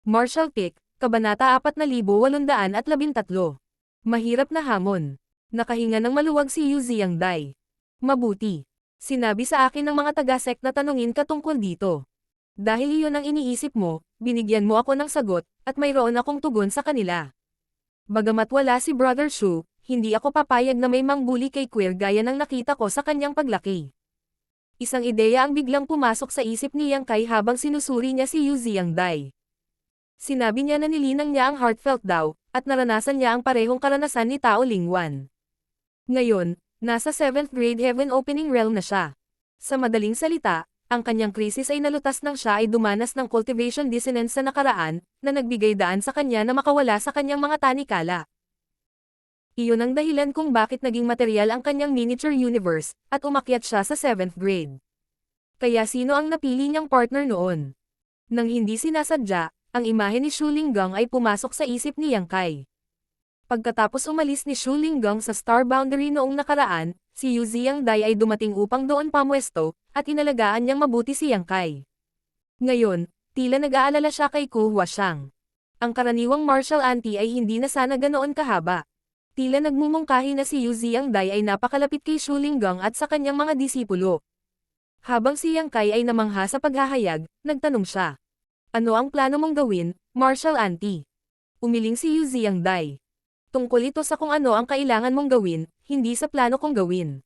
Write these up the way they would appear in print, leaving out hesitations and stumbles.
Martial Pick, Kabanata 4813. Mahirap na hamon. Nakahinga ng maluwag si Yu Xiangdai. Mabuti. Sinabi sa akin ng mga taga-sect na tanungin ka tungkol dito. Dahil iyon ang iniisip mo, binigyan mo ako ng sagot, at mayroon akong tugon sa kanila. Bagamat wala si Brother Shu, hindi ako papayag na may mangbuli kay Queer gaya ng nakita ko sa kanyang paglaki. Isang ideya ang biglang pumasok sa isip ni Yang Kai habang sinusuri niya si Yu Xiangdai. Sinabi niya na nilinang niya ang heartfelt daw, at naranasan niya ang parehong karanasan ni Tao Lingwan. Ngayon, nasa 7th grade heaven opening realm na siya. Sa madaling salita, ang kanyang krisis ay nalutas nang siya ay dumanas ng cultivation dissonance sa nakaraan, na nagbigay daan sa kanya na makawala sa kanyang mga tanikala. Iyon ang dahilan kung bakit naging material ang kanyang miniature universe, at umakyat siya sa 7th grade. Kaya sino ang napili niyang partner noon? Nang hindi sinasadya, ang imahe ni Shu Linggang ay pumasok sa isip ni Yang Kai. Pagkatapos umalis ni Shu Linggang sa Star Boundary noong nakaraan, si Yu Xiangdai ay dumating upang doon pamwesto, at inalagaan niyang mabuti si Yang Kai. Ngayon, tila nag-aalala siya kay Ku Huashang. Ang karaniwang martial auntie ay hindi na sana ganoon kahaba. Tila nagmumungkahi na si Yu Xiangdai ay napakalapit kay Shu Linggang at sa kanyang mga disipulo. Habang si Yang Kai ay namangha sa paghahayag, nagtanong siya. Ano ang plano mong gawin, martial auntie? Umiling si Yu Xiangdai. Tungkol ito sa kung ano ang kailangan mong gawin, hindi sa plano kong gawin.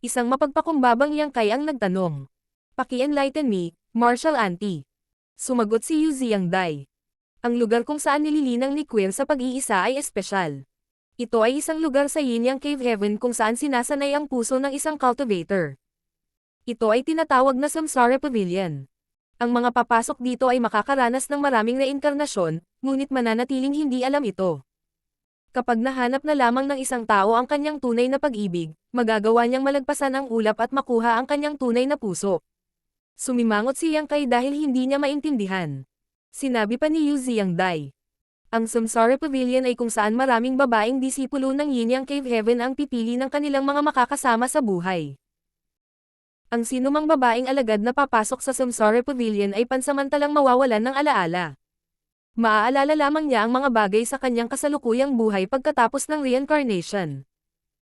Isang mapagpakumbabang Yang Kai ang nagtanong. Paki-enlighten me, martial auntie. Sumagot si Yu Xiangdai. Ang lugar kung saan nililinang ni Queer sa pag-iisa ay espesyal. Ito ay isang lugar sa Yin Yang Cave Heaven kung saan sinasanay ang puso ng isang cultivator. Ito ay tinatawag na Samsara Pavilion. Ang mga papasok dito ay makakaranas ng maraming reinkarnasyon, ngunit mananatiling hindi alam ito. Kapag nahanap na lamang ng isang tao ang kanyang tunay na pag-ibig, magagawa niyang malagpasan ang ulap at makuha ang kanyang tunay na puso. Sumimangot si Yang Kai dahil hindi niya maintindihan. Sinabi pa ni Yu Xiangdai. Ang Samsara Pavilion ay kung saan maraming babaeng disipulo ng Yin Yang Cave Heaven ang pipili ng kanilang mga makakasama sa buhay. Ang sinumang babaeng alagad na papasok sa Samsara Pavilion ay pansamantalang mawawalan ng alaala. Maaalala lamang niya ang mga bagay sa kanyang kasalukuyang buhay pagkatapos ng reincarnation.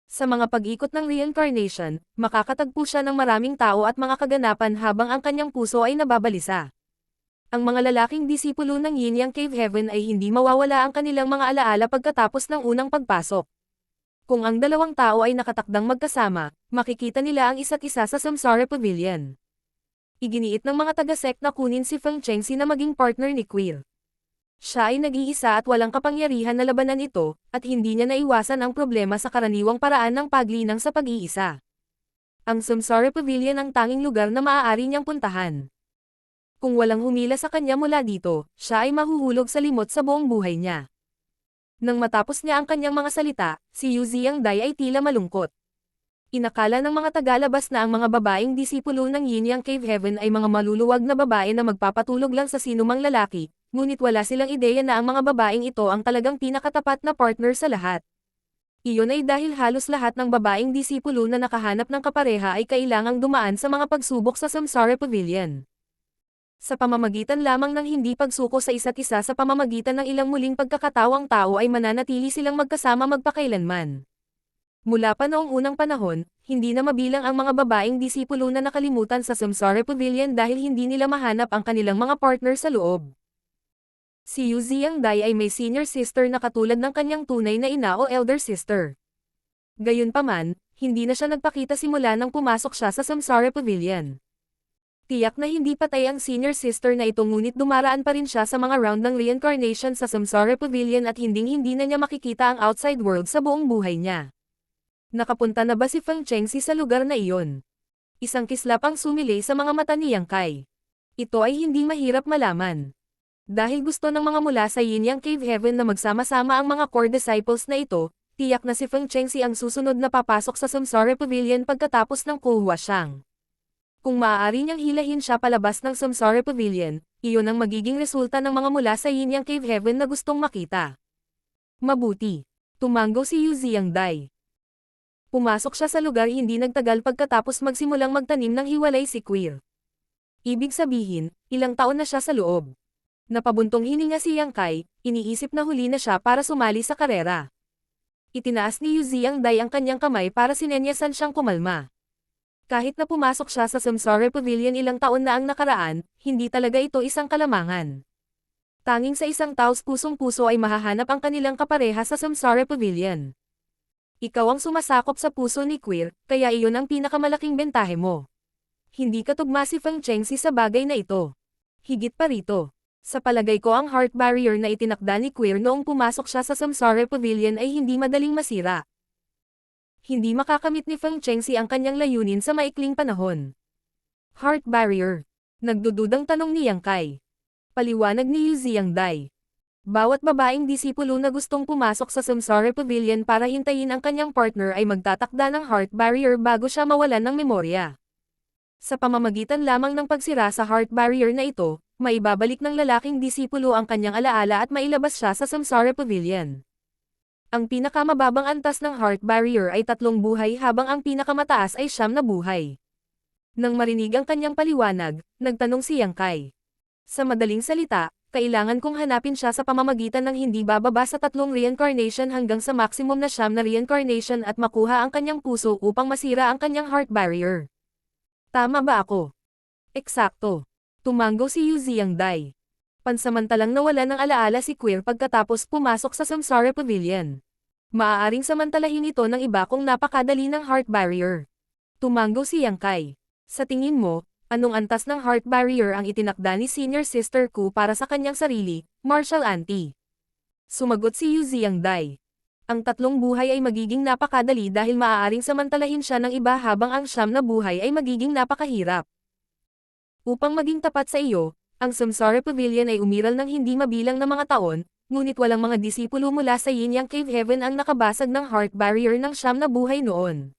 Sa mga pag-ikot ng reincarnation, makakatagpo siya ng maraming tao at mga kaganapan habang ang kanyang puso ay nababalisa. Ang mga lalaking disipulo ng Yin Yang Cave Heaven ay hindi mawawala ang kanilang mga alaala pagkatapos ng unang pagpasok. Kung ang dalawang tao ay nakatakdang magkasama, makikita nila ang isa't isa sa Samsara Pavilion. Iginiit ng mga taga-sect na kunin si Feng Chengxi na maging partner ni Queer. Siya ay nag-iisa at walang kapangyarihan na labanan ito, at hindi niya naiwasan ang problema sa karaniwang paraan ng paglinang sa pag-iisa. Ang Samsara Pavilion ang tanging lugar na maaari niyang puntahan. Kung walang humila sa kanya mula dito, siya ay mahuhulog sa limot sa buong buhay niya. Nang matapos niya ang kanyang mga salita, si Yu Xiangdai ay tila malungkot. Inakala ng mga tagalabas na ang mga babaeng disipulo ng Yin Yang Cave Heaven ay mga maluluwag na babae na magpapatulog lang sa sinumang lalaki, ngunit wala silang ideya na ang mga babaeng ito ang talagang pinakatapat na partner sa lahat. Iyon ay dahil halos lahat ng babaeng disipulo na nakahanap ng kapareha ay kailangang dumaan sa mga pagsubok sa Samsara Pavilion. Sa pamamagitan lamang ng hindi pagsuko sa isa't isa sa pamamagitan ng ilang muling pagkakatawang tao ay mananatili silang magkasama magpakailanman. Mula pa noong unang panahon, hindi na mabilang ang mga babaeng disipulo na nakalimutan sa Samsara Pavilion dahil hindi nila mahanap ang kanilang mga partner sa loob. Si Yu Xiangdai ay may senior sister na katulad ng kanyang tunay na ina o elder sister. Gayunpaman, hindi na siya nagpakita simula nang pumasok siya sa Samsara Pavilion. Tiyak na hindi patay ang senior sister na ito ngunit dumaraan pa rin siya sa mga round ng reincarnation sa Samsara Pavilion at hinding-hindi na niya makikita ang outside world sa buong buhay niya. Nakapunta na ba si Feng Chengxi sa lugar na iyon? Isang kislap ang sumilay sa mga mata ni Yang Kai. Ito ay hindi mahirap malaman. Dahil gusto ng mga mula sa Yin Yang Cave Heaven na magsama-sama ang mga core disciples na ito, tiyak na si Feng Chengxi ang susunod na papasok sa Samsara Pavilion pagkatapos ng Ku Huashang. Kung maaari niyang hilahin siya palabas ng Samsara Pavilion, iyon ang magiging resulta ng mga mula sa Yin Yang Cave Heaven na gustong makita. Mabuti. Tumango si Yu Xiangdai. Pumasok siya sa lugar hindi nagtagal pagkatapos magsimulang magtanim ng hiwalay si Queer. Ibig sabihin, ilang taon na siya sa loob. Napabuntong hininga si Yang Kai, iniisip na huli na siya para sumali sa karera. Itinaas ni Yu Ziangdai ang kanyang kamay para sinenyasan siyang kumalma. Kahit na pumasok siya sa Samsara Pavilion ilang taon na ang nakaraan, hindi talaga ito isang kalamangan. Tanging sa isang taos pusong-puso ay mahahanap ang kanilang kapareha sa Samsara Pavilion. Ikaw ang sumasakop sa puso ni Queer, kaya iyon ang pinakamalaking bentahe mo. Hindi katugma si Feng Chengxi sa bagay na ito. Higit pa rito. Sa palagay ko ang heart barrier na itinakda ni Queer noong pumasok siya sa Samsara Pavilion ay hindi madaling masira. Hindi makakamit ni Feng Chengxi ang kanyang layunin sa maikling panahon. Heart barrier. Nagdududang tanong ni Yang Kai. Paliwanag ni Yu Ziangdai. Bawat babaeng disipulo na gustong pumasok sa Samsara Pavilion para hintayin ang kanyang partner ay magtatakda ng heart barrier bago siya mawalan ng memorya. Sa pamamagitan lamang ng pagsira sa heart barrier na ito, maibabalik ng lalaking disipulo ang kanyang alaala at mailabas siya sa Samsara Pavilion. Ang pinakamababang antas ng heart barrier ay 3 buhay habang ang pinakamataas ay 9 na buhay. Nang marinig ang kanyang paliwanag, nagtanong si Yang Kai. Sa madaling salita, kailangan kong hanapin siya sa pamamagitan ng hindi bababa sa 3 reincarnation hanggang sa maximum na 9 na reincarnation at makuha ang kanyang puso upang masira ang kanyang heart barrier. Tama ba ako? Eksakto. Tumango si Yu Ziangdai. Pansamantalang nawala ng alaala si Queer pagkatapos pumasok sa Samsara Pavilion. Maaaring samantalahin ito ng iba kung napakadali ng heart barrier. Tumango si Yang Kai. Sa tingin mo, anong antas ng heart barrier ang itinakda ni Senior Sister Ku para sa kanyang sarili, Martial Auntie? Sumagot si Yu Ziangdai. Ang 3 buhay ay magiging napakadali dahil maaaring samantalahin siya ng iba habang ang 9 na buhay ay magiging napakahirap. Upang maging tapat sa iyo, ang Samsara Pavilion ay umiral ng hindi mabilang na mga taon, ngunit walang mga disipulo mula sa Yin Yang Cave Heaven ang nakabasag ng heart barrier ng 9 na buhay noon.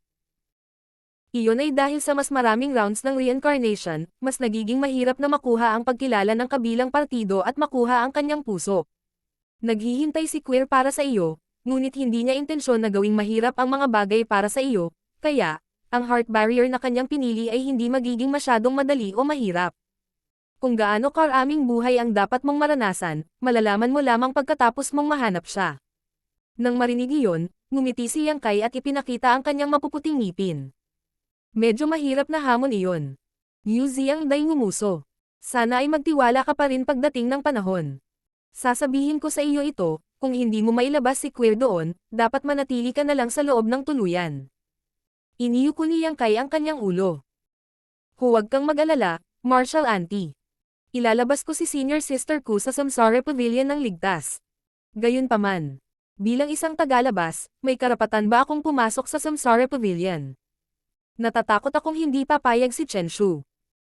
Iyon ay dahil sa mas maraming rounds ng reincarnation, mas nagiging mahirap na makuha ang pagkilala ng kabilang partido at makuha ang kanyang puso. Naghihintay si Queer para sa iyo, ngunit hindi niya intensyon na gawing mahirap ang mga bagay para sa iyo, kaya, ang heart barrier na kanyang pinili ay hindi magiging masyadong madali o mahirap. Kung gaano karaming buhay ang dapat mong maranasan, malalaman mo lamang pagkatapos mong mahanap siya. Nang marinig iyon, ngumiti si Yang Kai at ipinakita ang kanyang mapuputing ngipin. Medyo mahirap na hamon iyon. Yu Ziangdai ngumuso. Sana ay magtiwala ka pa rin pagdating ng panahon. Sasabihin ko sa iyo ito, kung hindi mo mailabas si Queer doon, dapat manatili ka na lang sa loob ng tuluyan. Iniyuko ni Yang Kai ang kanyang ulo. Huwag kang mag-alala, Martial Auntie. Ilalabas ko si Senior Sister Ku sa Samsara Pavilion ng ligtas. Gayunpaman, bilang isang tagalabas, may karapatan ba akong pumasok sa Samsara Pavilion? Natatakot akong hindi papayag si Chen Shu.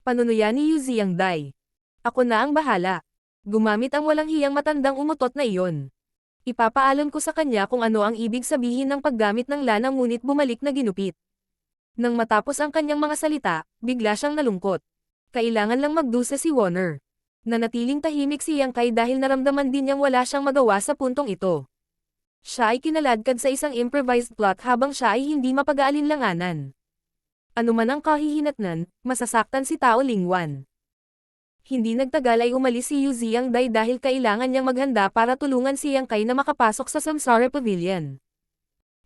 Panunuyan ni Yu Ziangdai. Ako na ang bahala. Gumamit ang walang hiyang matandang umutot na iyon. Ipapaalam ko sa kanya kung ano ang ibig sabihin ng paggamit ng lana ngunit bumalik na ginupit. Nang matapos ang kanyang mga salita, bigla siyang nalungkot. Kailangan lang magdusa si Warner. Nanatiling tahimik si Yang Kai dahil naramdaman din niyang wala siyang magawa sa puntong ito. Siya ay kinaladkad sa isang improvised plot habang siya ay hindi mapag-aalinlanganan. Ano man ang kahihinatnan, masasaktan si Tao Lingwan. Hindi nagtagal ay umalis si Yu Ziangdai dahil kailangan niyang maghanda para tulungan si Yang Kai na makapasok sa Samsara Pavilion.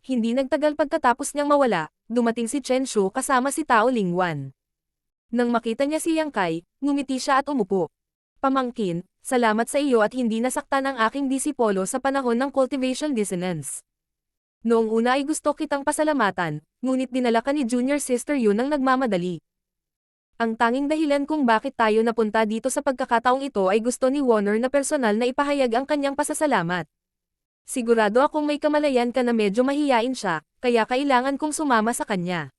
Hindi nagtagal pagkatapos niyang mawala, dumating si Chen Shu kasama si Tao Lingwan. Nang makita niya si Yang Kai, ngumiti siya at umupo. Pamangkin, salamat sa iyo at hindi nasaktan ang aking disipolo sa panahon ng cultivation dissonance. Noong una ay gusto kitang pasalamatan, ngunit dinala ka ni Junior Sister Yun ang nagmamadali. Ang tanging dahilan kung bakit tayo napunta dito sa pagkakataong ito ay gusto ni Warner na personal na ipahayag ang kanyang pasasalamat. Sigurado akong may kamalayan ka na medyo mahiyain siya, kaya kailangan kong sumama sa kanya.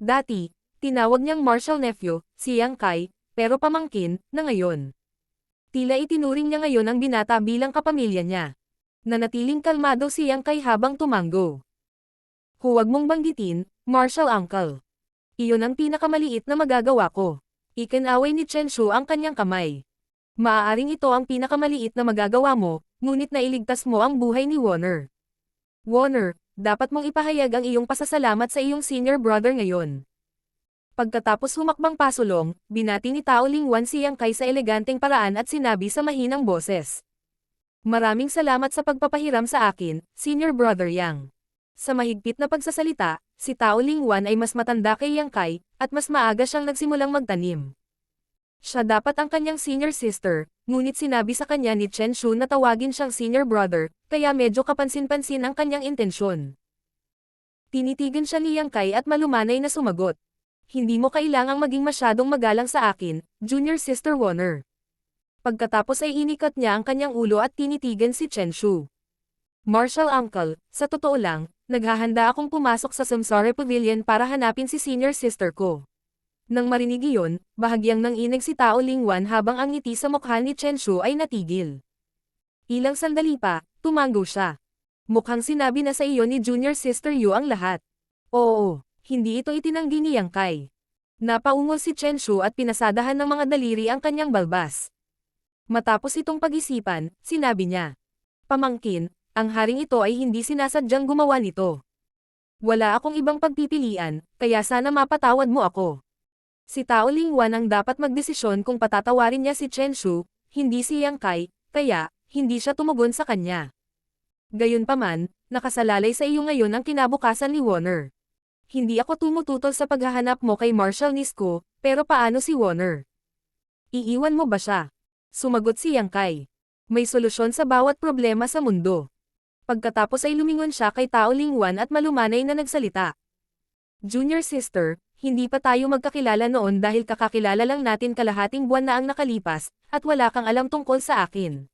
Dati, tinawag niyang Martial Nephew, si Yang Kai, pero pamangkin, na ngayon. Tila itinuring niya ngayon ang binata bilang kapamilya niya. Nanatiling kalmado si Yang Kai habang tumango. Huwag mong banggitin, Martial Uncle. Iyon ang pinakamaliit na magagawa ko. Ikinaway ni Chen Shu ang kanyang kamay. Maaaring ito ang pinakamaliit na magagawa mo, ngunit nailigtas mo ang buhay ni Warner. Warner, dapat mong ipahayag ang iyong pasasalamat sa iyong senior brother ngayon. Pagkatapos humakbang pasulong, binati ni Tao Lingwan si Yang Kai sa eleganteng paraan at sinabi sa mahinang boses. Maraming salamat sa pagpapahiram sa akin, Senior Brother Yang. Sa mahigpit na pagsasalita, si Tao Lingwan ay mas matanda kay Yang Kai, at mas maaga siyang nagsimulang magtanim. Siya dapat ang kanyang senior sister, ngunit sinabi sa kanya ni Chen Shu na tawagin siyang senior brother, kaya medyo kapansin-pansin ang kanyang intensyon. Tinitigan siya ni Yang Kai at malumanay na sumagot. Hindi mo kailangang maging masyadong magalang sa akin, Junior Sister Warner. Pagkatapos ay inikat niya ang kanyang ulo at tinitigan si Chen Shu. Martial Uncle, sa totoo lang, naghahanda akong pumasok sa Samsara Pavilion para hanapin si senior sister ko. Nang marinig iyon, bahagyang nanginig si Tao Lingwan habang ang ngiti sa mukha ni Chen Shu ay natigil. Ilang sandali pa, tumango siya. Mukhang sinabi na sa iyo ni Junior Sister Yu ang lahat. Oo, hindi ito itinanggi ni Yang Kai. Napaungol si Chen Shu at pinasadahan ng mga daliri ang kanyang balbas. Matapos itong pag-isipan, sinabi niya. Pamangkin, ang haring ito ay hindi sinasadyang gumawa nito. Wala akong ibang pagpipilian, kaya sana mapatawad mo ako. Si Tao Lingwan ang dapat magdesisyon kung patatawarin niya si Chen Shu, hindi si Yang Kai, kaya, hindi siya tumugon sa kanya. Gayunpaman, nakasalalay sa iyo ngayon ang kinabukasan ni Warner. Hindi ako tumututol sa paghahanap mo kay Marshal Nisco, pero paano si Warner? Iiwan mo ba siya? Sumagot si Yang Kai. May solusyon sa bawat problema sa mundo. Pagkatapos ay lumingon siya kay Tao Lingwan at malumanay na nagsalita. Junior sister, hindi pa tayo magkakilala noon dahil kakakilala lang natin kalahating buwan na ang nakalipas, at wala kang alam tungkol sa akin.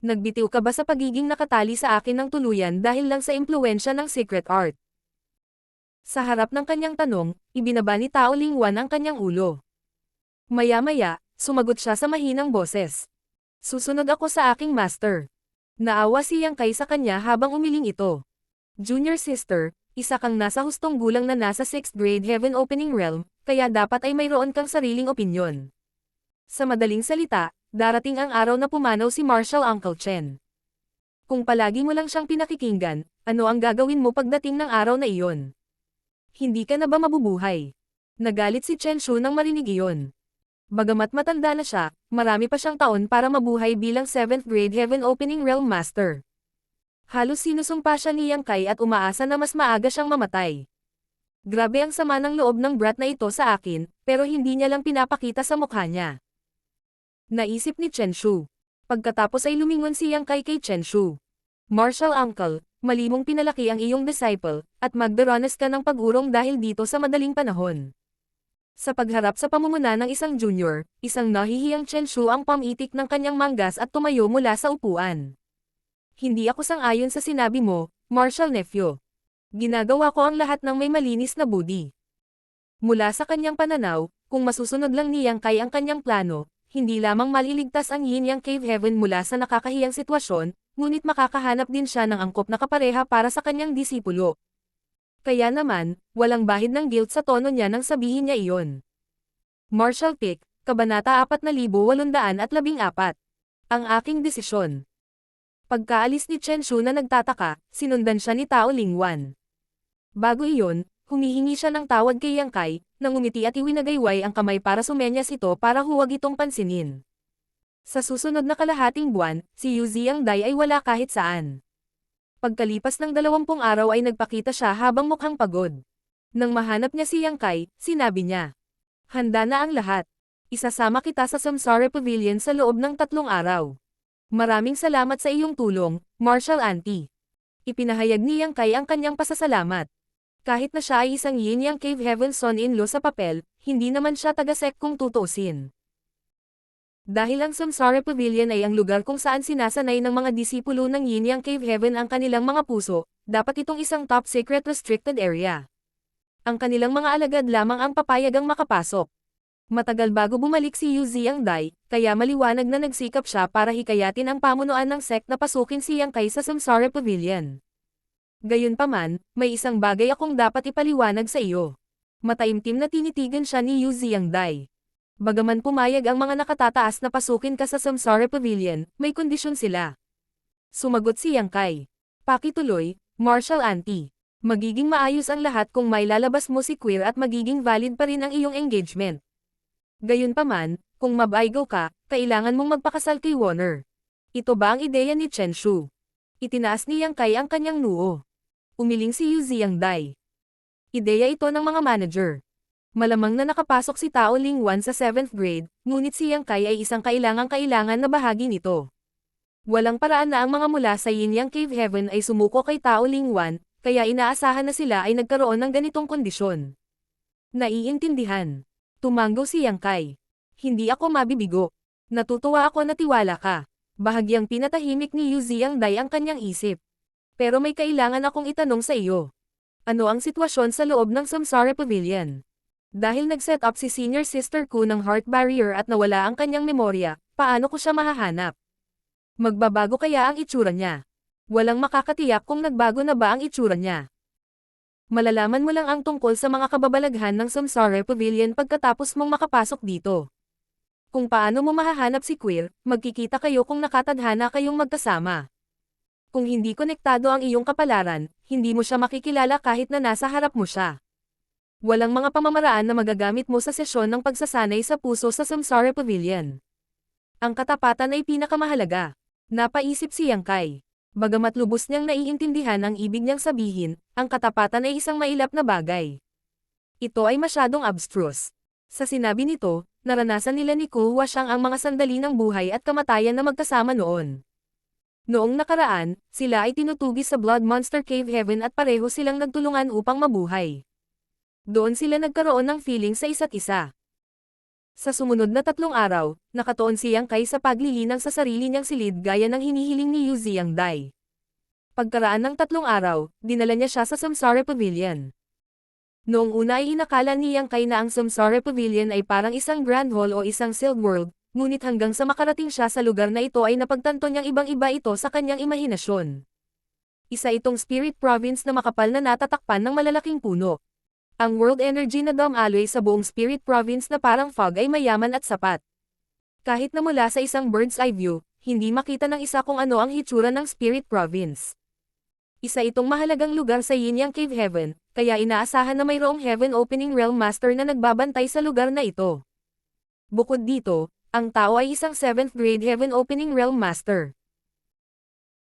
Nagbitiw ka ba sa pagiging nakatali sa akin ng tuluyan dahil lang sa impluwensya ng secret art? Sa harap ng kanyang tanong, ibinaba ni Tao Lingwan ang kanyang ulo. Maya-maya, sumagot siya sa mahinang boses. Susunod ako sa aking master. Naawa si Yang Kai sa kanya habang umiling ito. Junior sister, isa kang nasa hustong gulang na nasa 6th grade Heaven Opening Realm, kaya dapat ay mayroon kang sariling opinyon. Sa madaling salita, darating ang araw na pumanaw si Martial Uncle Chen. Kung palagi mo lang siyang pinakikinggan, ano ang gagawin mo pagdating ng araw na iyon? Hindi ka na ba mabubuhay? Nagalit si Chen Shu nang marinig iyon. Bagamat matanda na siya, marami pa siyang taon para mabuhay bilang 7th grade Heaven Opening Realm Master. Halos sinusumpa siya ni Yang Kai at umaasa na mas maaga siyang mamatay. Grabe ang sama ng loob ng brat na ito sa akin, pero hindi niya lang pinapakita sa mukha niya. Naisip ni Chen Shu. Pagkatapos ay lumingon si Yang Kai kay Chen Shu. Martial Uncle, mali mong pinalaki ang iyong disciple, at magdaranas ka ng pag-urong dahil dito sa madaling panahon. Sa pagharap sa pamumuna ng isang junior, isang nahihiyang Chen Shu ang pamitik ng kanyang manggas at tumayo mula sa upuan. Hindi ako sang-ayon sa sinabi mo, Martial Nephew. Ginagawa ko ang lahat ng may malinis na budi. Mula sa kanyang pananaw, kung masusunod lang ni Yang Kai ang kanyang plano, hindi lamang maliligtas ang Yin Yang Cave Heaven mula sa nakakahiyang sitwasyon, ngunit makakahanap din siya ng angkop na kapareha para sa kanyang disipulo. Kaya naman, walang bahid ng guilt sa tono niya nang sabihin niya iyon. Martial Pick, Kabanata 4814. Ang aking desisyon. Pagkaalis ni Chen Shu na nagtataka, sinundan siya ni Tao Lingwan. Bago iyon, humihingi siya ng tawad kay Yang Kai, nang umiti at iwinagayway ang kamay para sumenyas ito para huwag itong pansinin. Sa susunod na kalahating buwan, si Yu Ziyang Dai ay wala kahit saan. Pagkalipas ng 20 araw ay nagpakita siya habang mukhang pagod. Nang mahanap niya si Yang Kai, sinabi niya, handa na ang lahat. Isasama kita sa Samsara Pavilion sa loob ng 3 araw. Maraming salamat sa iyong tulong, Martial Auntie. Ipinahayag ni Yang Kai ang kanyang pasasalamat. Kahit na siya ay isang Yin Yang Cave Heaven son-in-law sa papel, hindi naman siya taga-sek kung tutuusin. Dahil ang Samsara Pavilion ay ang lugar kung saan sinasanay ng mga disipulo ng Yin Yang Cave Heaven ang kanilang mga puso, dapat itong isang top secret restricted area. Ang kanilang mga alagad lamang ang papayagang makapasok. Matagal bago bumalik si Yu Ziyang Dai, kaya maliwanag na nagsikap siya para hikayatin ang pamunuan ng sect na pasukin si Yang Kai sa Samsara Pavilion. Gayunpaman, may isang bagay akong dapat ipaliwanag sa iyo. Mataimtim na tinitigan siya ni Yu Ziyang Dai. Bagaman pumayag ang mga nakatataas na pasukin ka sa Samsara Pavilion, may kondisyon sila. Sumagot si Yang Kai. Pakituloy, Martial Auntie. Magiging maayos ang lahat kung may lalabas mo si Queer at magiging valid pa rin ang iyong engagement. Gayunpaman, kung mabaigaw ka, kailangan mong magpakasal kay Warner. Ito ba ang ideya ni Chen Shu? Itinaas ni Yang Kai ang kanyang noo. Umiling si Yu Ziangdai. Ideya ito ng mga manager. Malamang na nakapasok si Tao Lingwan sa 7th grade, ngunit si Yang Kai ay isang kailangan na bahagi nito. Walang paraan na ang mga mula sa Yin Yang Cave Heaven ay sumuko kay Tao Lingwan, kaya inaasahan na sila ay nagkaroon ng ganitong kondisyon. Naiintindihan. Tumanggo si Yang Kai. Hindi ako mabibigo. Natutuwa ako na tiwala ka. Bahagyang pinatahimik ni Yu Ziangdai ang kanyang isip. Pero may kailangan akong itanong sa iyo. Ano ang sitwasyon sa loob ng Samsara Pavilion? Dahil nag-set up si senior sister ko ng heart barrier at nawala ang kanyang memorya, paano ko siya mahahanap? Magbabago kaya ang itsura niya? Walang makakatiyak kung nagbago na ba ang itsura niya. Malalaman mo lang ang tungkol sa mga kababalaghan ng Samsara Pavilion pagkatapos mong makapasok dito. Kung paano mo mahahanap si Queer, magkikita kayo kung nakatadhana kayong magkasama. Kung hindi konektado ang iyong kapalaran, hindi mo siya makikilala kahit na nasa harap mo siya. Walang mga pamamaraan na magagamit mo sa sesyon ng pagsasanay sa puso sa Samsara Pavilion. Ang katapatan ay pinakamahalaga. Napaisip si Yang Kai. Bagamat lubos niyang naiintindihan ang ibig niyang sabihin, ang katapatan ay isang mailap na bagay. Ito ay masyadong abstruse. Sa sinabi nito, naranasan nila ni Ku Huaxiang ang mga sandali ng buhay at kamatayan na magkasama noon. Noong nakaraan, sila ay tinutugis sa Blood Monster Cave Heaven at pareho silang nagtulungan upang mabuhay. Doon sila nagkaroon ng feeling sa isa't isa. Sa sumunod na 3 araw, nakatuon si Yang Kai sa paglilinang sa sarili niyang silid gaya ng hinihiling ni Yu Ziangdai. Pagkaraan ng 3 araw, dinala niya siya sa Samsara Pavilion. Noong una ay inakala ni Yang Kai na ang Samsara Pavilion ay parang isang Grand Hall o isang Sealed World, ngunit hanggang sa makarating siya sa lugar na ito ay napagtanto niyang ibang-iba ito sa kanyang imahinasyon. Isa itong Spirit Province na makapal na natatakpan ng malalaking puno. Ang world energy na dumaloy sa buong Spirit Province na parang fog ay mayaman at sapat. Kahit na mula sa isang bird's eye view, hindi makita ng isa kung ano ang hitsura ng Spirit Province. Isa itong mahalagang lugar sa Yin Yang Cave Heaven, kaya inaasahan na mayroong Heaven Opening Realm Master na nagbabantay sa lugar na ito. Bukod dito, ang tao ay isang 7th grade Heaven Opening Realm Master.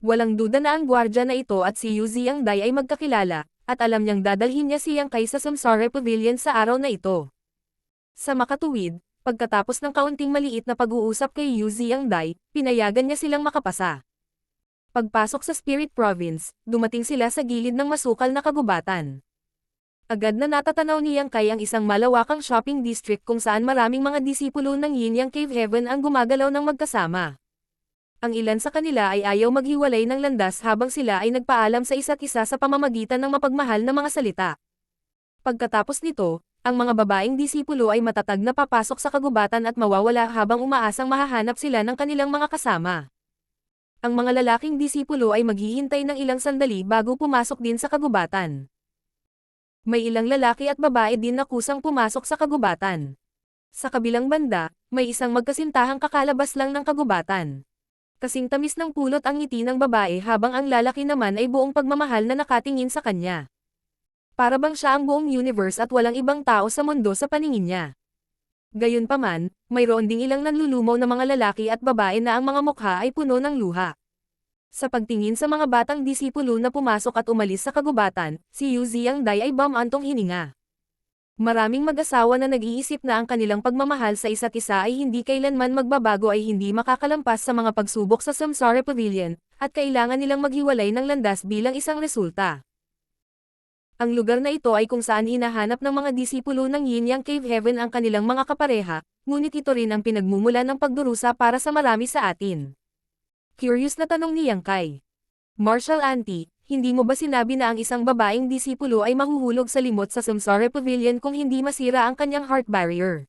Walang duda na ang gwardya na ito at si Yu Ziangdai ay magkakilala, at alam niyang dadalhin niya si Yang Kai sa Samsara Pavilion sa araw na ito. Sa makatuwid, pagkatapos ng kaunting maliit na pag-uusap kay Yu Ziangdai, pinayagan niya silang makapasa. Pagpasok sa Spirit Province, dumating sila sa gilid ng masukal na kagubatan. Agad na natatanaw ni Yang Kai ang isang malawakang shopping district kung saan maraming mga disipulo ng Yin Yang Cave Heaven ang gumagalaw ng magkasama. Ang ilan sa kanila ay ayaw maghiwalay ng landas habang sila ay nagpaalam sa isa't isa sa pamamagitan ng mapagmahal na mga salita. Pagkatapos nito, ang mga babaeng disipulo ay matatag na papasok sa kagubatan at mawawala habang umaasang mahahanap sila ng kanilang mga kasama. Ang mga lalaking disipulo ay maghihintay ng ilang sandali bago pumasok din sa kagubatan. May ilang lalaki at babae din na kusang pumasok sa kagubatan. Sa kabilang banda, may isang magkasintahang kakalabas lang ng kagubatan. Kasing tamis ng pulot ang ngiti ng babae habang ang lalaki naman ay buong pagmamahal na nakatingin sa kanya. Para bang siya ang buong universe at walang ibang tao sa mundo sa paningin niya. Gayunpaman, mayroon ding ilang nanlulumaw na mga lalaki at babae na ang mga mukha ay puno ng luha. Sa pagtingin sa mga batang disipulo na pumasok at umalis sa kagubatan, si Yu Ziangdai ay bumantong hininga. Maraming mag-asawa na nag-iisip na ang kanilang pagmamahal sa isa't isa ay hindi kailanman magbabago ay hindi makakalampas sa mga pagsubok sa Samsara Pavilion, at kailangan nilang maghiwalay ng landas bilang isang resulta. Ang lugar na ito ay kung saan hinahanap ng mga disipulo ng Yin Yang Cave Heaven ang kanilang mga kapareha, ngunit ito rin ang pinagmumula ng pagdurusa para sa marami sa atin. Curious na tanong ni Yang Kai. Martial Auntie, hindi mo ba sinabi na ang isang babaeng disipulo ay mahuhulog sa limot sa Samsara Pavilion kung hindi masira ang kanyang heart barrier?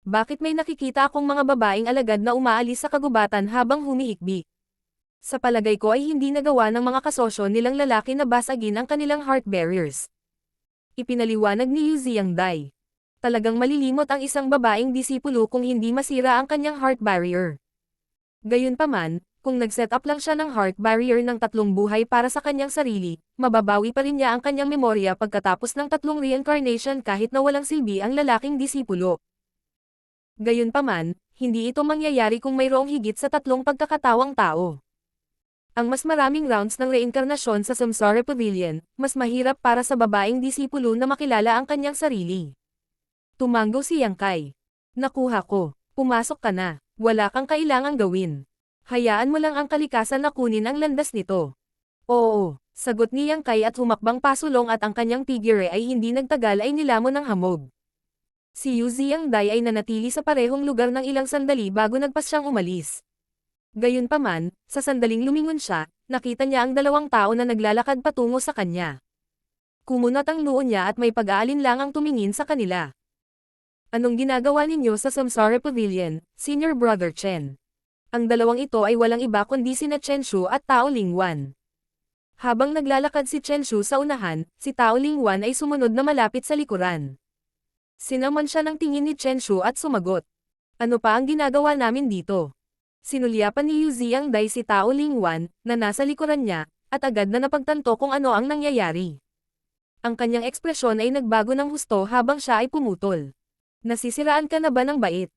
Bakit may nakikita akong mga babaeng alagad na umaalis sa kagubatan habang humihikbi? Sa palagay ko ay hindi nagawa ng mga kasosyo nilang lalaki na basagin ang kanilang heart barriers. Ipinaliwanag ni Yu Ziangdai. Talagang malilimot ang isang babaeng disipulo kung hindi masira ang kanyang heart barrier. Gayunpaman, Kung nag-set up lang siya ng heart barrier ng 3 buhay para sa kanyang sarili, mababawi pa rin niya ang kanyang memorya pagkatapos ng 3 reincarnation kahit na walang silbi ang lalaking disipulo. Gayunpaman, hindi ito mangyayari kung mayroong higit sa 3 pagkakatawang tao. Ang mas maraming rounds ng reinkarnasyon sa Samsara Pavilion, mas mahirap para sa babaeng disipulo na makilala ang kanyang sarili. Tumango si Yang Kai. Nakuha ko. Pumasok ka na. Wala kang kailangang gawin. Hayaan mo lang ang kalikasan na kunin ang landas nito. Oo, sagot ni Yang Kai at humakbang pasulong at ang kanyang figure ay hindi nagtagal ay nilamon ng hamog. Si Yu Ziyangdai ay nanatili sa parehong lugar ng ilang sandali bago nagpas siyang umalis. Gayunpaman, sa sandaling lumingon siya, nakita niya ang 2 tao na naglalakad patungo sa kanya. Kumunot ang noo niya at may pag-aalinlangang tumingin sa kanila. Anong ginagawa ninyo sa Samsara Pavilion, Senior Brother Chen? Ang 2 ito ay walang iba kundi sina Chen Shu at Tao Lingwan. Habang naglalakad si Chen Shu sa unahan, si Tao Lingwan ay sumunod na malapit sa likuran. Sinamon siya ng tingin ni Chen Shu at sumagot. Ano pa ang ginagawa namin dito? Sinulyapan ni Yu Ziyangdai si Tao Lingwan, na nasa likuran niya, at agad na napagtanto kung ano ang nangyayari. Ang kanyang ekspresyon ay nagbago ng husto habang siya ay pumutol. Nasisiraan ka na ba ng bait?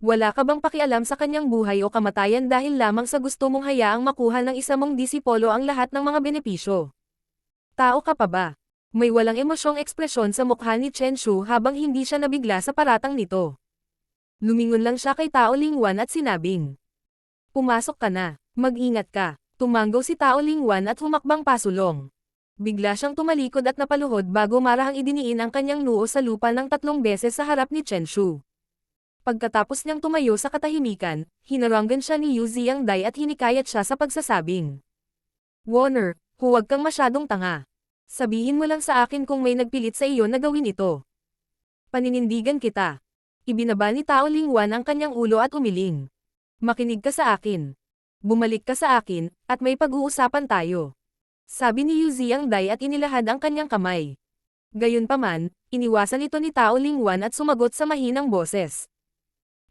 Wala ka bang pakialam sa kanyang buhay o kamatayan dahil lamang sa gusto mong hayaang makuha ng isa mong disipolo ang lahat ng mga benepisyo? Tao ka pa ba? May walang emosyong ekspresyon sa mukha ni Chen Shu habang hindi siya nabigla sa paratang nito. Lumingon lang siya kay Tao Lingwan at sinabing, pumasok ka na, mag-ingat ka. Tumango si Tao Lingwan at humakbang pasulong. Bigla siyang tumalikod at napaluhod bago marahang idiniin ang kanyang noo sa lupa ng 3 beses sa harap ni Chen Shu. Pagkatapos niyang tumayo sa katahimikan, hinaranggan siya ni Yu Ziyangdai at hinikayat siya sa pagsasabing, Warner, huwag kang masyadong tanga. Sabihin mo lang sa akin kung may nagpilit sa iyo na gawin ito. Paninindigan kita. Ibinaba ni Tao Lingwan ang kanyang ulo at umiling. Makinig ka sa akin. Bumalik ka sa akin, at may pag-uusapan tayo. Sabi ni Yu Ziyangdai at inilahad ang kanyang kamay. Gayunpaman, iniwasan ito ni Tao Lingwan at sumagot sa mahinang boses.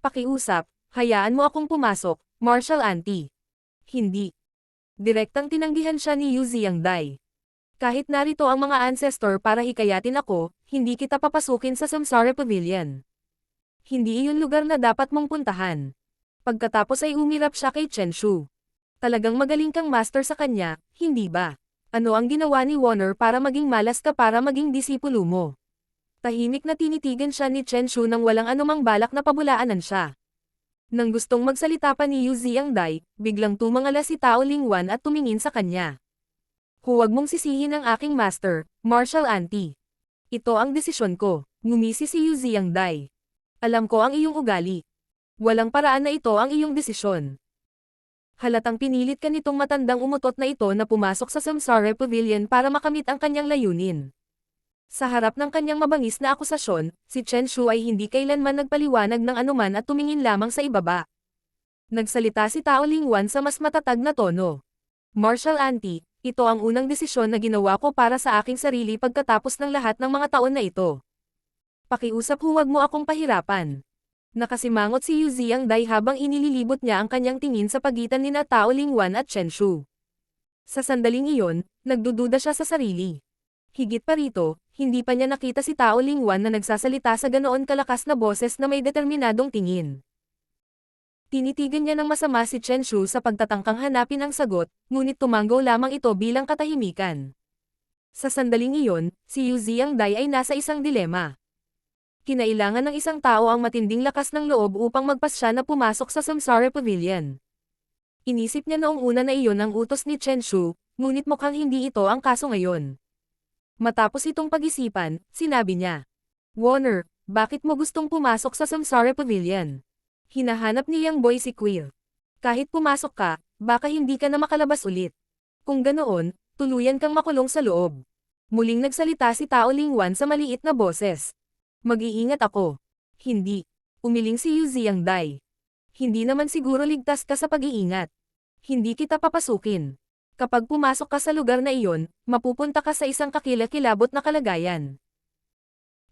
Pakiusap, hayaan mo akong pumasok, Martial Auntie. Hindi. Direktang tinanggihan siya ni Yu Ziyangdai. Kahit narito ang mga ancestor para hikayatin ako, hindi kita papasukin sa Samsara Pavilion. Hindi iyon lugar na dapat mong puntahan. Pagkatapos ay umirap siya kay Chen Shu. Talagang magaling kang master sa kanya, hindi ba? Ano ang ginawa ni Warner para maging malas ka para maging disipulo mo? Tahimik na tinitigan siya ni Chen Shu nang walang anumang balak na pabulaanan siya. Nang gustong magsalita pa ni Yu Ziyangdai, biglang tumangala si Tao Lingwan at tumingin sa kanya. Huwag mong sisihin ang aking master, Martial Auntie. Ito ang desisyon ko, ngumisi si Yu Ziyangdai. Alam ko ang iyong ugali. Walang paraan na ito ang iyong desisyon. Halatang pinilit ka nitong matandang umutot na ito na pumasok sa Samsara Pavilion para makamit ang kanyang layunin. Sa harap ng kanyang mabangis na akusasyon, si Chen Shu ay hindi kailanman nagpaliwanag ng anuman at tumingin lamang sa ibaba. Nagsalita si Tao Lingwan sa mas matatag na tono. Martial Auntie, ito ang unang desisyon na ginawa ko para sa aking sarili pagkatapos ng lahat ng mga taon na ito. Pakiusap huwag mo akong pahirapan. Nakasimangot si Yu Ziyangdai habang inililibot niya ang kanyang tingin sa pagitan nina Tao Lingwan at Chen Shu. Sa sandaling iyon, nagdududa siya sa sarili. Higit pa rito, hindi pa niya nakita si Tao Lingwan na nagsasalita sa ganoon kalakas na boses na may determinadong tingin. Tinitigan niya ng masama si Chen Shu sa pagtatangkang hanapin ang sagot, ngunit tumanggo lamang ito bilang katahimikan. Sa sandaling iyon, si Yu Ziyangdai ay nasa isang dilema. Kinailangan ng isang tao ang matinding lakas ng loob upang magpasya na pumasok sa Samsara Pavilion. Inisip niya noong una na iyon ang utos ni Chen Shu, ngunit mukhang hindi ito ang kaso ngayon. Matapos itong pag-isipan, sinabi niya, Warner, bakit mo gustong pumasok sa Samsara Pavilion? Hinahanap ni Yang Boy si Queer. Kahit pumasok ka, baka hindi ka na makalabas ulit. Kung ganoon, tuluyan kang makulong sa loob. Muling nagsalita si Tao Lingwan sa maliit na boses. Mag-iingat ako. Hindi. Umiling si Yu Ziyangdai. Hindi naman siguro ligtas ka sa pag-iingat. Hindi kita papasukin. Kapag pumasok ka sa lugar na iyon, mapupunta ka sa isang kakilakilabot na kalagayan.